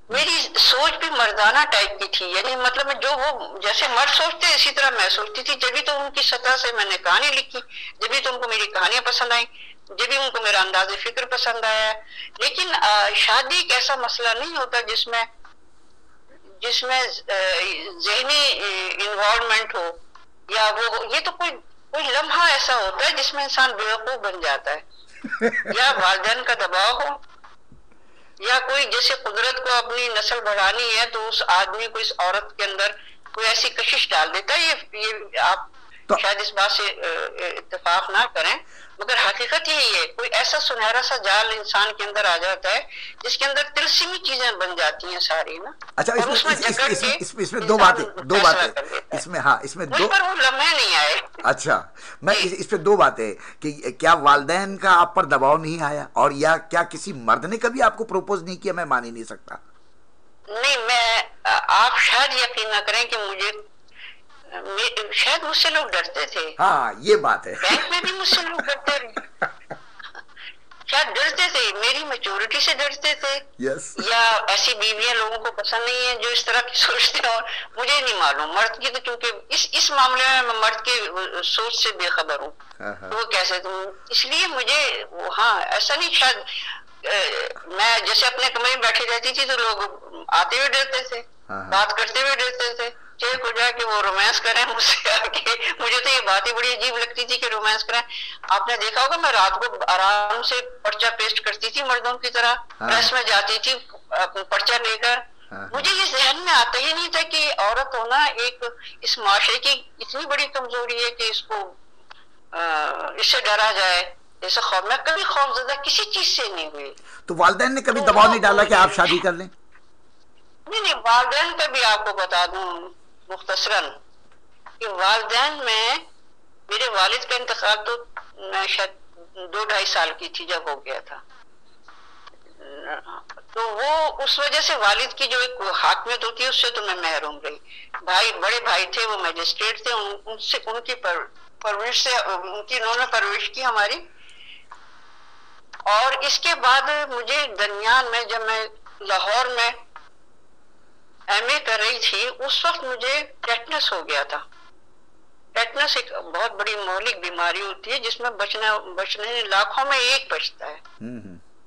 मेरी सोच भी मर्दाना टाइप की थी, यानी मतलब जो वो जैसे मर्द सोचते इसी तरह मैं सोचती थी। जब भी तो उनकी सतह से मैंने कहानी लिखी, जब भी तो उनको मेरी कहानियां पसंद आई, जब भी उनको मेरा अंदाज़े फिक्र पसंद आया। लेकिन शादी एक ऐसा मसला नहीं होता जिसमें ज़हनी इन्वॉल्वमेंट हो, या वो ये तो कोई लम्हा ऐसा होता है जिसमें इंसान बेवकूफ बन जाता है, या वालिदैन का दबाव हो, या कोई जैसे कुदरत को अपनी नस्ल बढ़ानी है तो उस आदमी को इस औरत के अंदर कोई ऐसी कशिश डाल देता है। ये आप तो शायद इस बात से इत्तेफाक ना करें, मगर हकीकत यही है, कोई ऐसा सुनहरा सा जाल इंसान के अंदर आ जाता है जिसके अंदर तिलस्मी चीजें बन जाती हैं सारी ना। अच्छा, इसमें दो बातें इसमें, हाँ इसमें दो, पर वो लम्हे नहीं आए। अच्छा, मैं इस पे दो बातें कि क्या वालिदैन का आप पर दबाव नहीं आया, और या क्या किसी मर्द ने कभी आपको प्रपोज नहीं किया? मैं मान ही नहीं सकता। नहीं, आप शायद यकीन ना करें कि मुझे शायद मुझसे लोग डरते थे। हाँ, ये बात है। बैंक में भी मुझसे लोग डरते रहे, शायद डरते थे, मेरी मैच्योरिटी से डरते थे। yes. या ऐसी बीवियां लोगों को पसंद नहीं है जो इस तरह की सोचते हो, मुझे नहीं मालूम। मर्द की तो क्योंकि इस मामले में मैं मर्द के सोच से बेखबर हूँ, तो वो कैसे इसलिए मुझे हाँ ऐसा नहीं, शायद मैं जैसे अपने कमरे में बैठी रहती थी तो लोग आते हुए डरते थे, बात करते हुए डरते थे, चाहे को जाके वो रोमांस करें मुझसे आके। मुझे तो ये बात ही बड़ी अजीब लगती थी कि रोमांस करें। आपने देखा होगा मैं रात को आराम से पर्चा पेस्ट करती थी मर्दों की तरह, प्रेस में जाती थी पर्चा लेकर। मुझे ये जहन में आता ही नहीं था कि औरत होना एक इस माशरे की इतनी बड़ी कमजोरी है कि इसको इससे डरा जाए। जैसे खौफ, मैं कभी खौफजदा किसी चीज से नहीं हुई। तो वालिदैन ने कभी दबाव नहीं डाला कि आप शादी कर लें? नहीं, वालिदैन का भी आपको बता दूं मुख्तसरन कि वालिदैन में मेरे वालिद का इंतकाल तो मैं शायद 2-2.5 साल की थी जब हो गया था। तो वो उस वजह से वालिद की जो एक हाकमियत होती है उससे तो मैं महरूम रही। भाई, बड़े भाई थे, वो मजिस्ट्रेट थे, उनसे उनकी परवरिश से उन्होंने परवरिश की हमारी। और इसके बाद मुझे दरमियान में जब मैं लाहौर में एमए कर रही थी उस वक्त मुझे टेटनस हो गया था। टेटनस एक बहुत बड़ी मौलिक बीमारी होती है जिसमें बचने लाखों में एक बचता है।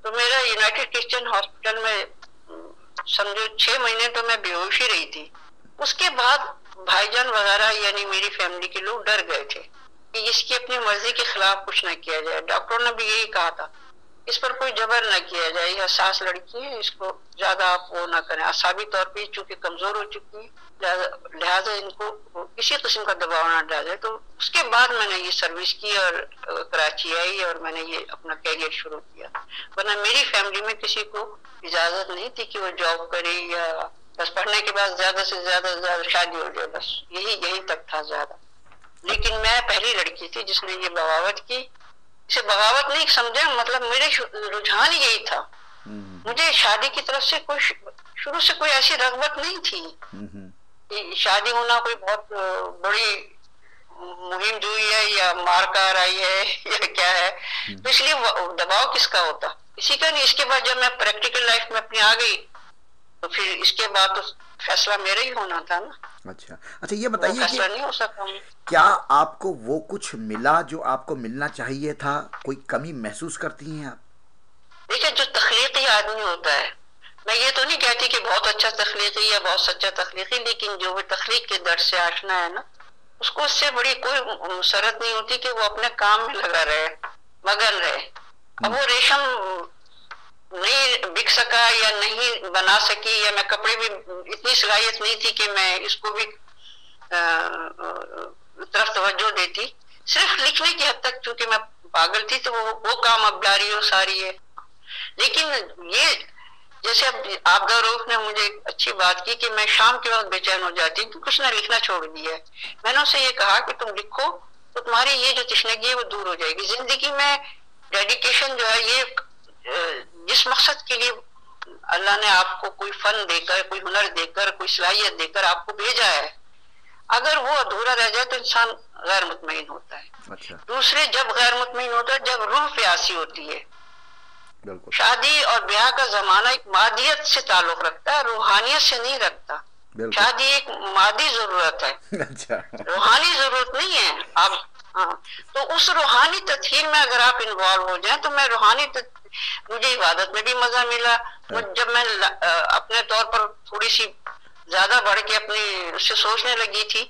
तो मेरा यूनाइटेड क्रिश्चियन हॉस्पिटल में समझो 6 महीने तो मैं बेहोश ही रही थी। उसके बाद भाईजान वगैरह यानी मेरी फैमिली के लोग डर गए थे कि इसकी अपनी मर्जी के खिलाफ कुछ न किया जाए। डॉक्टरों ने भी यही कहा था इस पर कोई जबर न किया जाए, यह हसास लड़की है, इसको ज्यादा आप वो न करें, असाबी तौर पे चूंकि कमजोर हो चुकी है, लिहाजा इनको किसी किस्म का दबाव न डाले। तो उसके बाद मैंने ये सर्विस की और कराची आई और मैंने ये अपना कैरियर शुरू किया। वरना मेरी फैमिली में किसी को इजाजत नहीं थी कि वो जॉब करे या बस पढ़ने के बाद ज्यादा से ज्यादा शादी हो जाए, बस यही तक था ज्यादा। लेकिन मैं पहली लड़की थी जिसने ये बगावत की। इसे बगावत नहीं समझे, मतलब मेरे रुझान यही था। मुझे शादी की तरफ से कोई शुरू से कोई ऐसी रगबत नहीं थी। शादी होना कोई बहुत बड़ी मुहिम जुई है या मार कार आई है या क्या है, तो इसलिए दबाव किसका होता, इसी का नहीं। इसके बाद जब मैं प्रैक्टिकल लाइफ में अपनी आ गई तो फिर इसके बाद तो फैसला मेरा ही होना था ना। अच्छा, ये बताइए कि नहीं हो सका। क्या आपको वो कुछ मिला जो आपको मिलना चाहिए था? कोई कमी महसूस करती हैं आप? देखिए, जो तख्लीकी आदमी होता है, मैं ये तो नहीं कहती कि बहुत अच्छा तख्लीकी या बहुत सच्चा तख्लीकी, लेकिन जो भी तख्लीक के दर से आशना है ना, उसको उससे बड़ी कोई मुसरत नहीं होती कि वो अपने काम में लगा रहे, मगन रहे। अब वो रेशम नहीं बिक सका या नहीं बना सकी, या मैं कपड़े भी इतनी सलाहियत नहीं थी कि मैं इसको भी तरफ तवज्जो देती। सिर्फ लिखने की हद तक चूंकि मैं पागल थी तो वो काम अब जारी हो सारी है। लेकिन ये जैसे अब आपदा रूफ ने मुझे अच्छी बात की कि मैं शाम के वक्त बेचैन हो जाती हूँ, कुछ ना लिखना छोड़ दिया है। मैंने उससे ये कहा कि तुम लिखो तो तुम्हारी ये जो तशनगी है वो दूर हो जाएगी। जिंदगी में डेडिकेशन जो है, ये जिस मकसद के लिए अल्लाह ने आपको कोई फन देकर, कोई हुनर देकर, कोई सलाहियत देकर आपको भेजा है, अगर वो अधूरा रह जाए तो इंसान गैर मुतमईन होता है। अच्छा। दूसरे जब गैर मुतमईन होता है जब रूह प्यासी होती है। शादी और ब्याह का जमाना एक मादियत से ताल्लुक रखता है, रूहानियत से नहीं रखता। शादी एक मादी जरूरत है। अच्छा। रूहानी जरूरत नहीं है। आप तो उस रूहानी तथहीर में अगर आप इन्वॉल्व हो जाए तो मैं मुझे इबादत में भी मजा मिला। जब मैं अपने तौर पर थोड़ी सी ज्यादा बढ़ के अपनी उससे सोचने लगी थी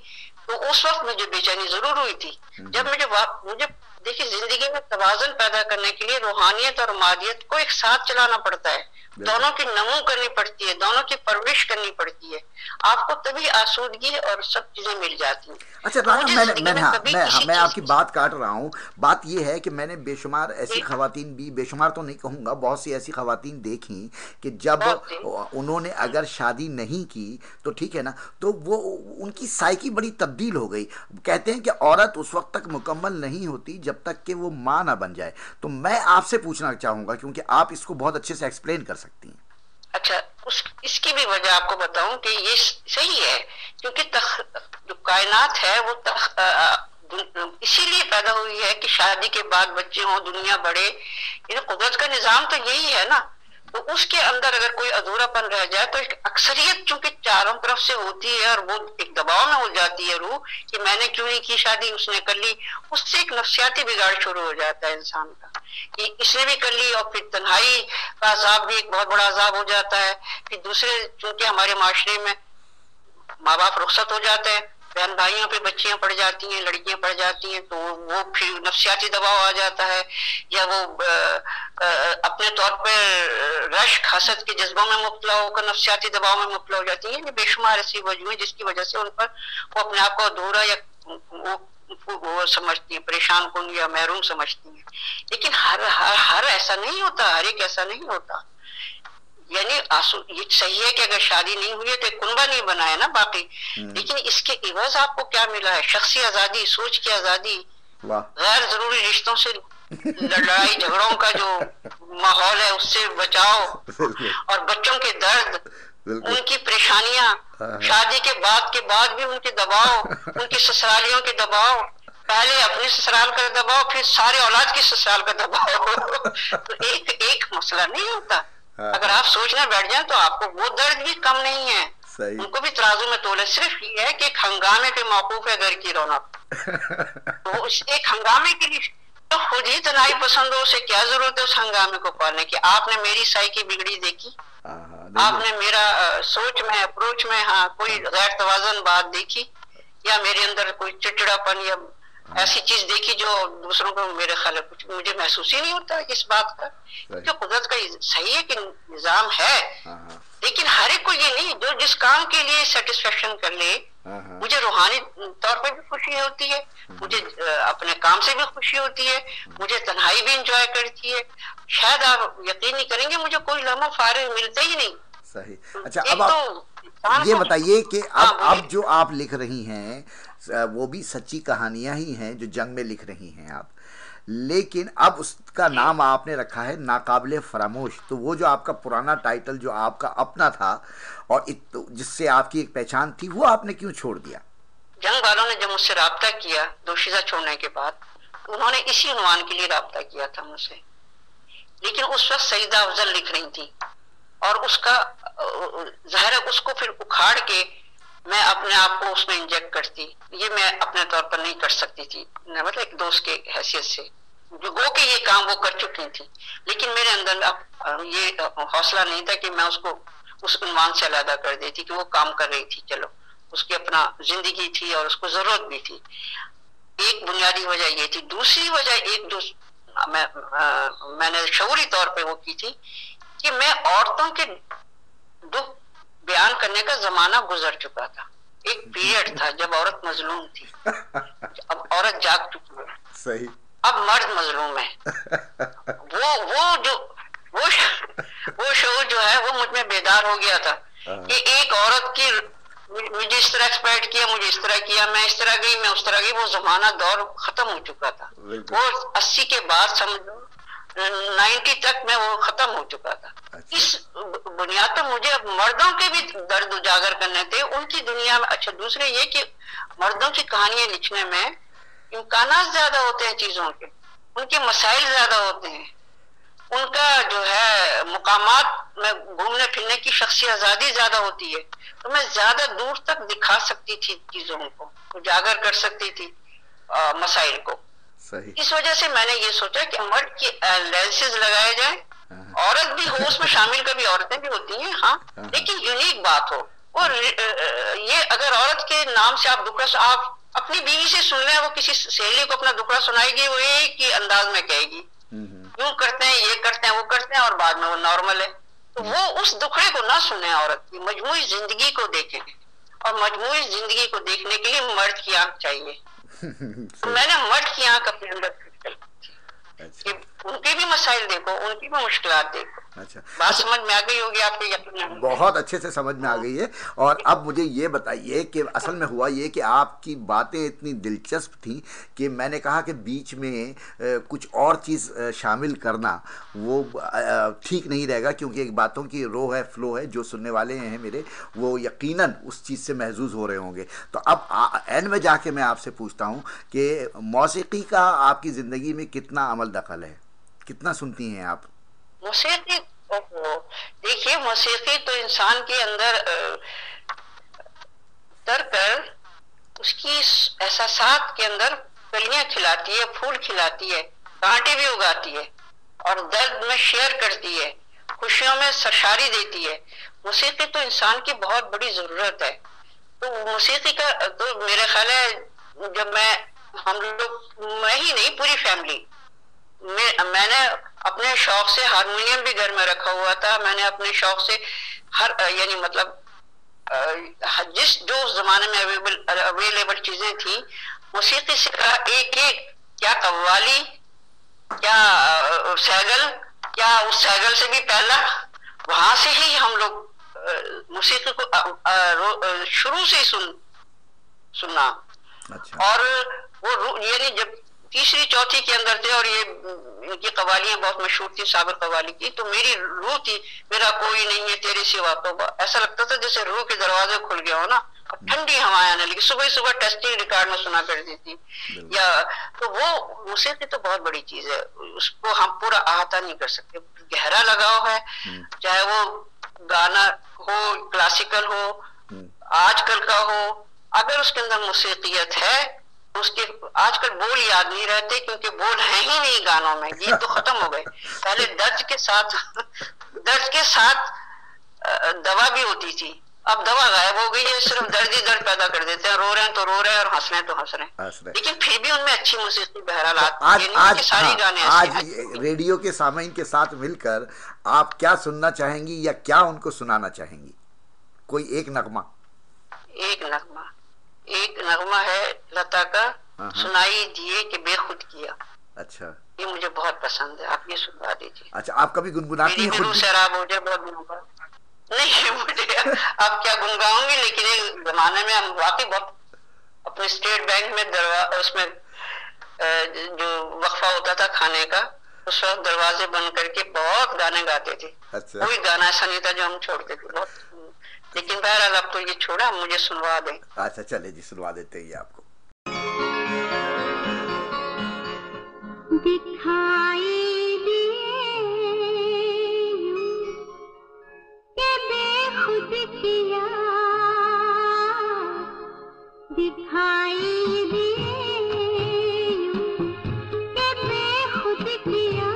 तो उस वक्त मुझे बेचैनी जरूर हुई थी। जब मुझे देखिए, जिंदगी में तवाज़ुन पैदा करने के लिए रूहानियत और मादियत को एक साथ चलाना पड़ता है। दोनों की नमू करनी पड़ती है, दोनों की परवरिश करनी पड़ती है। आपको तभी आसूदगी और सब चीजें मिल जाती हैं। अच्छा राना, मैं आपकी बात काट रहा हूँ। बात यह है कि मैंने बेशुमार ऐसी खवातीन भी, बेशुमार तो नहीं कहूँगा, बहुत सी ऐसी खवातीन देखी कि जब उन्होंने अगर शादी नहीं की तो ठीक है ना, तो वो उनकी साइकी बड़ी तब्दील हो गई। कहते हैं कि औरत उस वक्त तक मुकम्मल नहीं होती जब तक कि वो माँ ना बन जाए। तो मैं आपसे पूछना चाहूँगा, क्योंकि आप इसको बहुत अच्छे से एक्सप्लेन कर सकती हैं। अच्छा, इसकी भी वजह आपको बताऊं कि ये सही है, क्योंकि जो कायनात है वो इसीलिए पैदा हुई है कि शादी के बाद बच्चे हों, दुनिया बढ़े। ये कुदरत का निजाम तो यही है ना। तो उसके अंदर अगर कोई अधूरापन रह जाए तो एक अक्सरियत चूंकि चारों तरफ से होती है और वो एक दबाव में हो जाती है रूह कि मैंने क्यों नहीं की शादी, उसने कर ली। उससे एक नफ्सियाती बिगाड़ शुरू हो जाता है इंसान का कि इसने भी कर ली। और फिर तन्हाई का अजाब भी एक बहुत बड़ा अजाब हो जाता है। फिर दूसरे, चूंकि हमारे माशरे में माँ बाप रुखसत हो जाते हैं, बहन भाइयों पे बच्चियां पड़ जाती हैं, लड़कियां पड़ जाती हैं, तो वो फिर नफ्सियाती दबाव आ जाता है, या वो अपने तौर पर रश्क हसद के जज्बों में मुब्तला होकर नफ्सियाती दबाव में मुब्तला हो जाती है। ये बेशुमार ऐसी वजह है जिसकी वजह से उन पर वो अपने आप को अधूरा या वो समझती है, परेशान कौन या महरूम समझती है। लेकिन हर ऐसा नहीं होता, हर एक ऐसा नहीं होता। यानी ये सही है कि अगर शादी नहीं हुई है तो एक कुनबा नहीं बनाया ना बाकी, लेकिन इसके इवज आपको क्या मिला है? शख्सी आजादी, सोच की आजादी, गैर जरूरी रिश्तों से लड़ाई झगड़ों का जो माहौल है उससे बचाओ, और बच्चों के दर्द, उनकी परेशानियां, शादी के बाद भी उनके दबाव, उनकी ससुरालियों के दबाव, पहले अपने ससुराल का दबाव, फिर सारे औलाद के ससुराल का दबाव। तो एक मसला नहीं होता। अगर आप सोचने बैठ जाए तो आपको वो दर्द भी कम नहीं है। उनको भी तराजू में तोले। सिर्फ ये है कि एक हंगामे पे मौकूफ है घर की रौनक। तो उस एक हंगामे के लिए तो खुद ही तनाई पसंद हो, उसे क्या जरूरत है उस हंगामे को पालने की? आपने मेरी साइकी बिगड़ी देखी, आपने मेरा सोच में, अप्रोच में कोई गैर तवाज़न बात देखी, या मेरे अंदर कोई चिड़चिड़ापन या ऐसी चीज देखी जो दूसरों को मेरे ख्याल कुछ मुझे महसूस ही नहीं होता इस बात का। जो कुदरत का सही है कि निजाम है, लेकिन हर एक को ये नहीं, जो जिस काम के लिए सेटिस्फेक्शन कर ले। मुझे रूहानी तौर पर भी खुशी होती है, मुझे अपने काम से भी खुशी होती है, मुझे तन्हाई भी इंजॉय करती है। शायद आप यकीन नहीं करेंगे, मुझे कोई लम्हा फारिग मिलता ही नहीं। सही। अच्छा, अब आप ये बताइए कि अब जो आप लिख रही हैं वो भी सच्ची कहानियां ही हैं जो जंग में लिख रही हैं आप, लेकिन अब उसका नाम आपने रखा है नाकाबिले फरामोश। तो वो जो आपका पुराना टाइटल जो आपका अपना था और जिससे आपकी एक पहचान थी, वो आपने क्यों छोड़ दिया? जंग वालों ने जब मुझसे राब्ता किया दोशीज़ा छोड़ने के बाद, उन्होंने इसी उन्वान के लिए राब्ता किया था मुझसे। लेकिन उस वक्त सईदा अफजल लिख रही थी और उसका ज़ाहिर है उसको फिर उखाड़ के मैं अपने आप को उसमें इंजेक्ट करती। ये मैं अपने तौर पर नहीं कर सकती थी, मतलब एक दोस्त के हैसियत से जो गो के ये काम वो कर चुकी थी, लेकिन मेरे अंदर ये हौसला नहीं था कि मैं उसको उस उन्वान से अलग कर देती कि वो काम कर रही थी, चलो उसकी अपना जिंदगी थी और उसको जरूरत भी थी। एक बुनियादी वजह ये थी। दूसरी वजह एक जो मैंने शऊरी तौर पे वो की थी कि मैं औरतों के दुख बयान करने का जमाना गुजर चुका था। एक पीरियड था जब औरत मजलूम थी, अब औरत जाग चुकी है। सही। अब मर्द मजलूम है। वो शऊर जो है वो मुझ में बेदार हो गया था कि एक औरत की मुझे इस तरह एक्सपेक्ट किया, मुझे इस तरह किया, मैं इस तरह गई, मैं उस तरह गई। वो जमाना दौर खत्म हो चुका था। वो 80 के बाद समझो 90 तक में वो खत्म हो चुका था। अच्छा। इस बुनियाद पर मुझे अब मर्दों के भी दर्द उजागर करने थे उनकी दुनिया में। अच्छा, दूसरे ये कि मर्दों की कहानियां लिखने में इम्कानात ज्यादा होते हैं चीजों के, उनके मसाइल ज्यादा होते हैं, उनका जो है मुकामात में घूमने फिरने की शख्सी आजादी ज्यादा होती है, तो मैं ज्यादा दूर तक दिखा सकती थी चीजों को, उजागर कर सकती थी मसाइल को। सही। इस वजह से मैंने ये सोचा कि मर्द की लेंसेज लगाए जाए, औरत भी हो उसमें शामिल, कभी औरतें भी होती हैं हाँ, लेकिन यूनिक बात हो। और ये अगर औरत के नाम से आप दुखड़ा, आप अपनी बीवी से सुन लें, वो किसी सहेली को अपना दुखड़ा सुनाएगी, वो एक ही अंदाज में कहेगी यूं करते हैं, ये करते हैं, वो करते हैं, और बाद में वो नॉर्मल है। तो वो उस दुखड़े को ना सुने, औरत की मजमूई जिंदगी को देखें, और मजमूई जिंदगी को देखने के लिए मर्द की आंख चाहिए। तो मैंने मर्द की आंख अपने अंदर कि उनके भी मसाइल देखो, उनकी भी मुश्किलात देखो। अच्छा, बात समझ में आ गई होगी आपको, यकीन बहुत अच्छे से समझ में आ गई है। और अब मुझे ये बताइए कि असल में हुआ ये कि आपकी बातें इतनी दिलचस्प थी कि मैंने कहा कि बीच में कुछ और चीज़ शामिल करना वो ठीक नहीं रहेगा, क्योंकि एक बातों की रो है, फ्लो है, जो सुनने वाले हैं मेरे वो यकीनन उस चीज़ से महजूज हो रहे होंगे। तो अब एंड में जाके मैं आपसे पूछता हूँ कि मौसीकी का आपकी ज़िंदगी में कितना अमल दखल है, कितना सुनती हैं आप? मौसीकी, देखिए मौसीकी तो इंसान के अंदर उतर कर उसकी एहसासात के अंदर कलियां खिलाती है, फूल खिलाती है, कांटे भी उगाती है, और दर्द में शेयर करती है, खुशियों में सरशारी देती है। मौसीकी तो इंसान की बहुत बड़ी जरूरत है। तो मौसीकी का तो मेरे ख्याल है, जब हम लोग, मैं ही नहीं पूरी फैमिली, मैंने अपने शौक से हारमोनियम भी घर में रखा हुआ था। मैंने अपने शौक से हर यानी मतलब जो उस जमाने में अवेलेबल चीजें थी, मौसीकी से एक एक, क्या कव्वाली, क्या सैगल, क्या उस सैगल से भी पहला, वहां से ही हम लोग मौसीकी को शुरू से ही सुना। अच्छा। और वो यानी जब तीसरी चौथी के अंदर थे, और ये इनकी कवालियां बहुत मशहूर थी, साबिर कवाली की, तो मेरी रूह थी, मेरा कोई नहीं है तेरे सिवा, तो ऐसा लगता था जैसे रूह के दरवाजे खुल गया हो ना, और ठंडी हवाएं आने लगी। सुबह सुबह टेस्टिंग रिकॉर्ड में सुना करती थी, या तो वो मौसीकी तो बहुत बड़ी चीज है, उसको हम पूरा अहाता नहीं कर सकते। गहरा लगाव है, चाहे वो गाना हो, क्लासिकल हो, आजकल का हो, अगर उसके अंदर मौसीकियत है, उसके आजकल बोल याद नहीं रहते, क्योंकि बोल है ही नहीं गानों में, गीत तो खत्म हो गए। पहले दर्द के साथ दवा भी होती थी, अब दवा गायब हो गई है, सिर्फ दर्द ही दर्द पैदा कर देते हैं, रो रहे हैं तो रो रहे हैं और हंस रहे हैं तो हंस रहे हैं, लेकिन फिर भी उनमें अच्छी मौसीकी बहरहाल आती है। सारी गाने आज रेडियो के सामईन के साथ मिलकर आप क्या सुनना चाहेंगी या क्या उनको सुनाना चाहेंगी? कोई एक नगमा। एक नगमा है लता का, सुनाई दिए कि बेखुद किया। अच्छा, ये मुझे बहुत पसंद है, आप ये सुनवा दीजिए। अच्छा, आप कभी गुनगुनाती हैं? खुद शराब हो जाए बहुत दिनों पर नहीं मुझे अब क्या गुनगुनाऊंगी, लेकिन एक जमाने में हम वाकई बहुत अपने स्टेट बैंक में उसमें जो वक्फा होता था खाने का, उस वक्त दरवाजे बंद करके बहुत गाने गाते थे। अच्छा। कोई गाना ऐसा नहीं था जो हम छोड़ते थे, बहुत, लेकिन बहरहाल अब तो ये छोड़ा, मुझे सुनवा दें। अच्छा चले जी, सुनवा देते हैं आपको। दिखाई दिए के बेखुद किया, दिखाई दिए के बेखुद किया,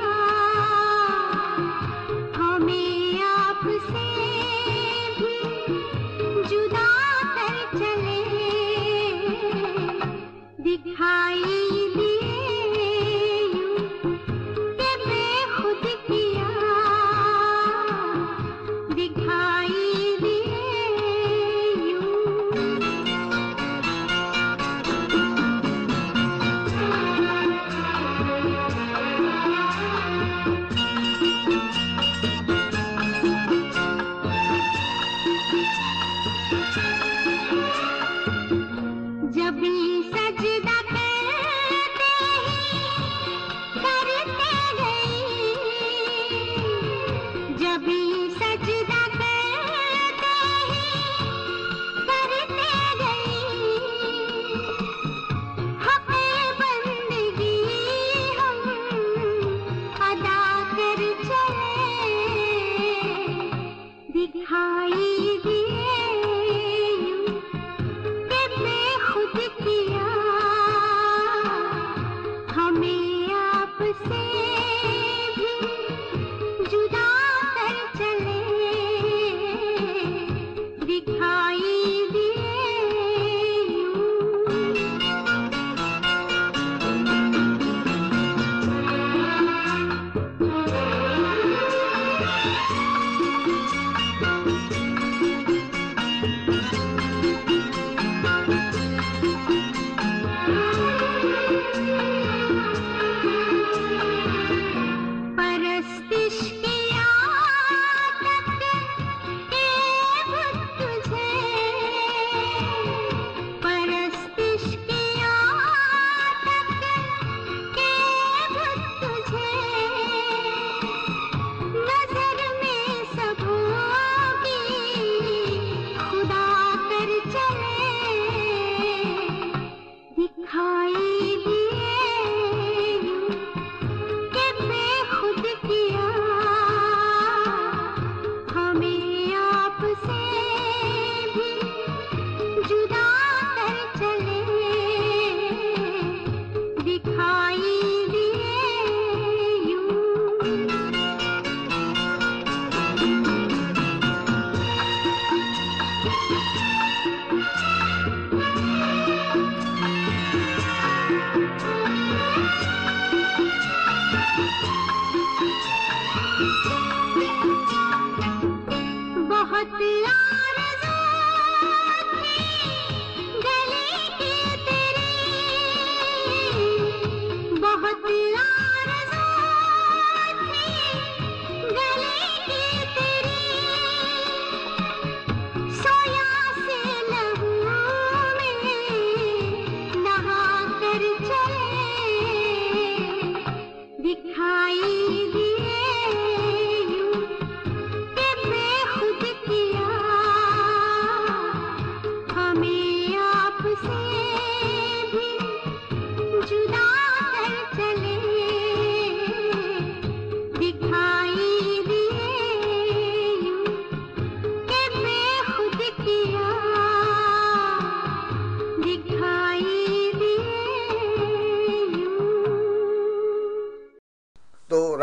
हमें आपसे जुदा कर चले, दिखाई दिखाई दिए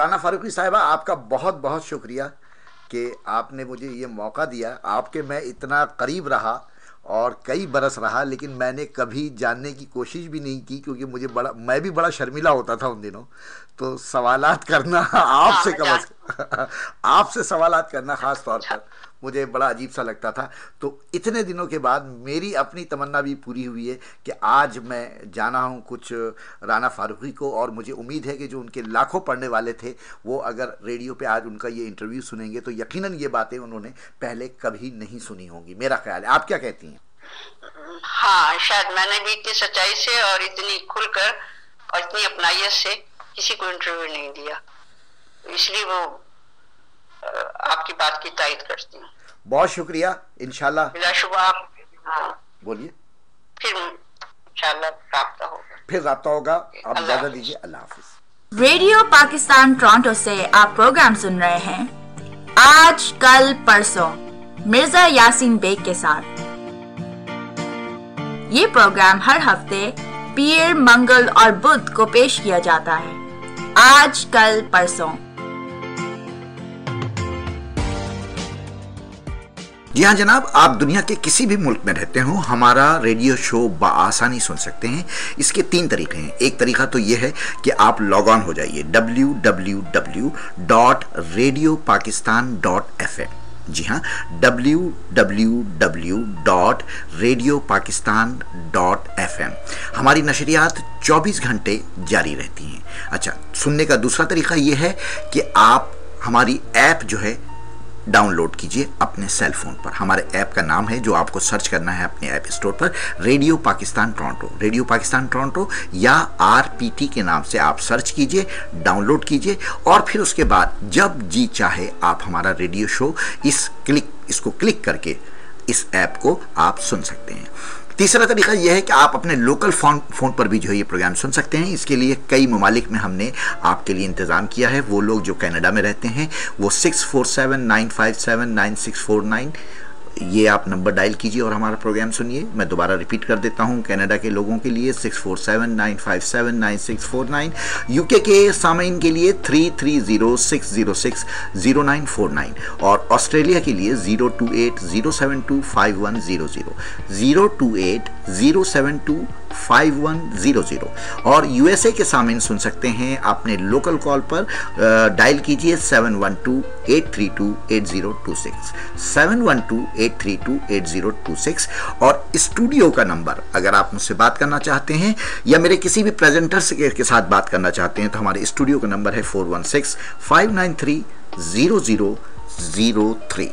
राना फारूकी साहिबा, आपका बहुत बहुत शुक्रिया कि आपने मुझे ये मौका दिया। आपके मैं इतना करीब रहा और कई बरस रहा, लेकिन मैंने कभी जानने की कोशिश भी नहीं की, क्योंकि मैं भी बड़ा शर्मिला होता था उन दिनों। तो सवालात करना आपसे सवालात करना ख़ास तौर पर मुझे बड़ा अजीब सा लगता था। तो इतने दिनों के बाद मेरी अपनी तमन्ना भी पूरी हुई है कि आज मैं जाना हूँ कुछ राना फारूकी को, और मुझे उम्मीद है कि जो उनके लाखों पढ़ने वाले थे वो अगर रेडियो पे आज उनका ये इंटरव्यू सुनेंगे तो यकीनन ये बातें उन्होंने पहले कभी नहीं सुनी होंगी। मेरा ख्याल है। आप क्या कहती हैं? हाँ, शायद मैंने भी इतनी सच्चाई से और इतनी खुलकर और इतनी अपनाइयत से किसी को इंटरव्यू नहीं दिया, इसलिए वो आपकी बात की तायद करती हूँ। बहुत शुक्रिया। इंशाल्लाह बिलाशुबा आप बोलिए। फिर इंशाल्लाह राब्ता होगा। आप इजाजत दीजिए। अल्लाह हाफिज। रेडियो पाकिस्तान टोरंटो से आप प्रोग्राम सुन रहे हैं आज कल परसों मिर्जा यासीन बेग के साथ। ये प्रोग्राम हर हफ्ते पीर, मंगल और बुध को पेश किया जाता है। आज कल परसों। जी हाँ जनाब, आप दुनिया के किसी भी मुल्क में रहते हो, हमारा रेडियो शो बआसानी सुन सकते हैं। इसके 3 तरीके हैं। एक तरीका तो ये है कि आप लॉग ऑन हो जाइए www.radiopakistan.fm। जी हाँ, www.radiopakistan.fm। हमारी नशरियात 24 घंटे जारी रहती हैं। अच्छा, सुनने का दूसरा तरीका ये है कि आप हमारी ऐप जो है डाउनलोड कीजिए अपने सेल फोन पर। हमारे ऐप का नाम है, जो आपको सर्च करना है अपने ऐप स्टोर पर, radio Pakistan Toronto. Radio Pakistan Toronto या RPT के नाम से आप सर्च कीजिए, डाउनलोड कीजिए, और फिर उसके बाद जब जी चाहे आप हमारा रेडियो शो इसको क्लिक करके इस ऐप को आप सुन सकते हैं। तीसरा तरीका यह है कि आप अपने लोकल फ़ोन पर भी जो है ये प्रोग्राम सुन सकते हैं। इसके लिए कई ममालिक में हमने आपके लिए इंतज़ाम किया है। वो लोग जो कनाडा में रहते हैं वो 647-957-9649 ये आप नंबर डायल कीजिए और हमारा प्रोग्राम सुनिए। मैं दोबारा रिपीट कर देता हूँ, कनाडा के लोगों के लिए 647-957-9649, यूके के सामीन के लिए 330-606-0949 और ऑस्ट्रेलिया के लिए 028-072-5100 028-072-5100 और यूएसए के सामीन सुन सकते हैं अपने लोकल कॉल पर। डायल कीजिए 712-832-8026 712-832-8026 और स्टूडियो का नंबर, अगर आप मुझसे बात करना चाहते हैं या मेरे किसी भी प्रेजेंटर्स के साथ बात करना चाहते हैं तो हमारे स्टूडियो का नंबर है 416-593-0003।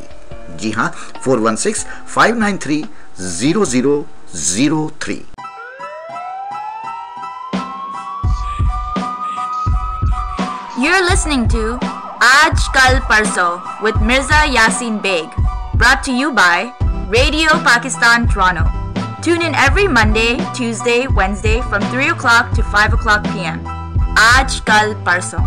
जी हाँ, 416-593-0003। You're listening to Aaj Kal Parso with Mirza Yasin Beg, brought to you by Radio Pakistan Toronto. Tune in every Monday, Tuesday, Wednesday from 3 o'clock to 5 o'clock p.m. Aaj Kal Parso.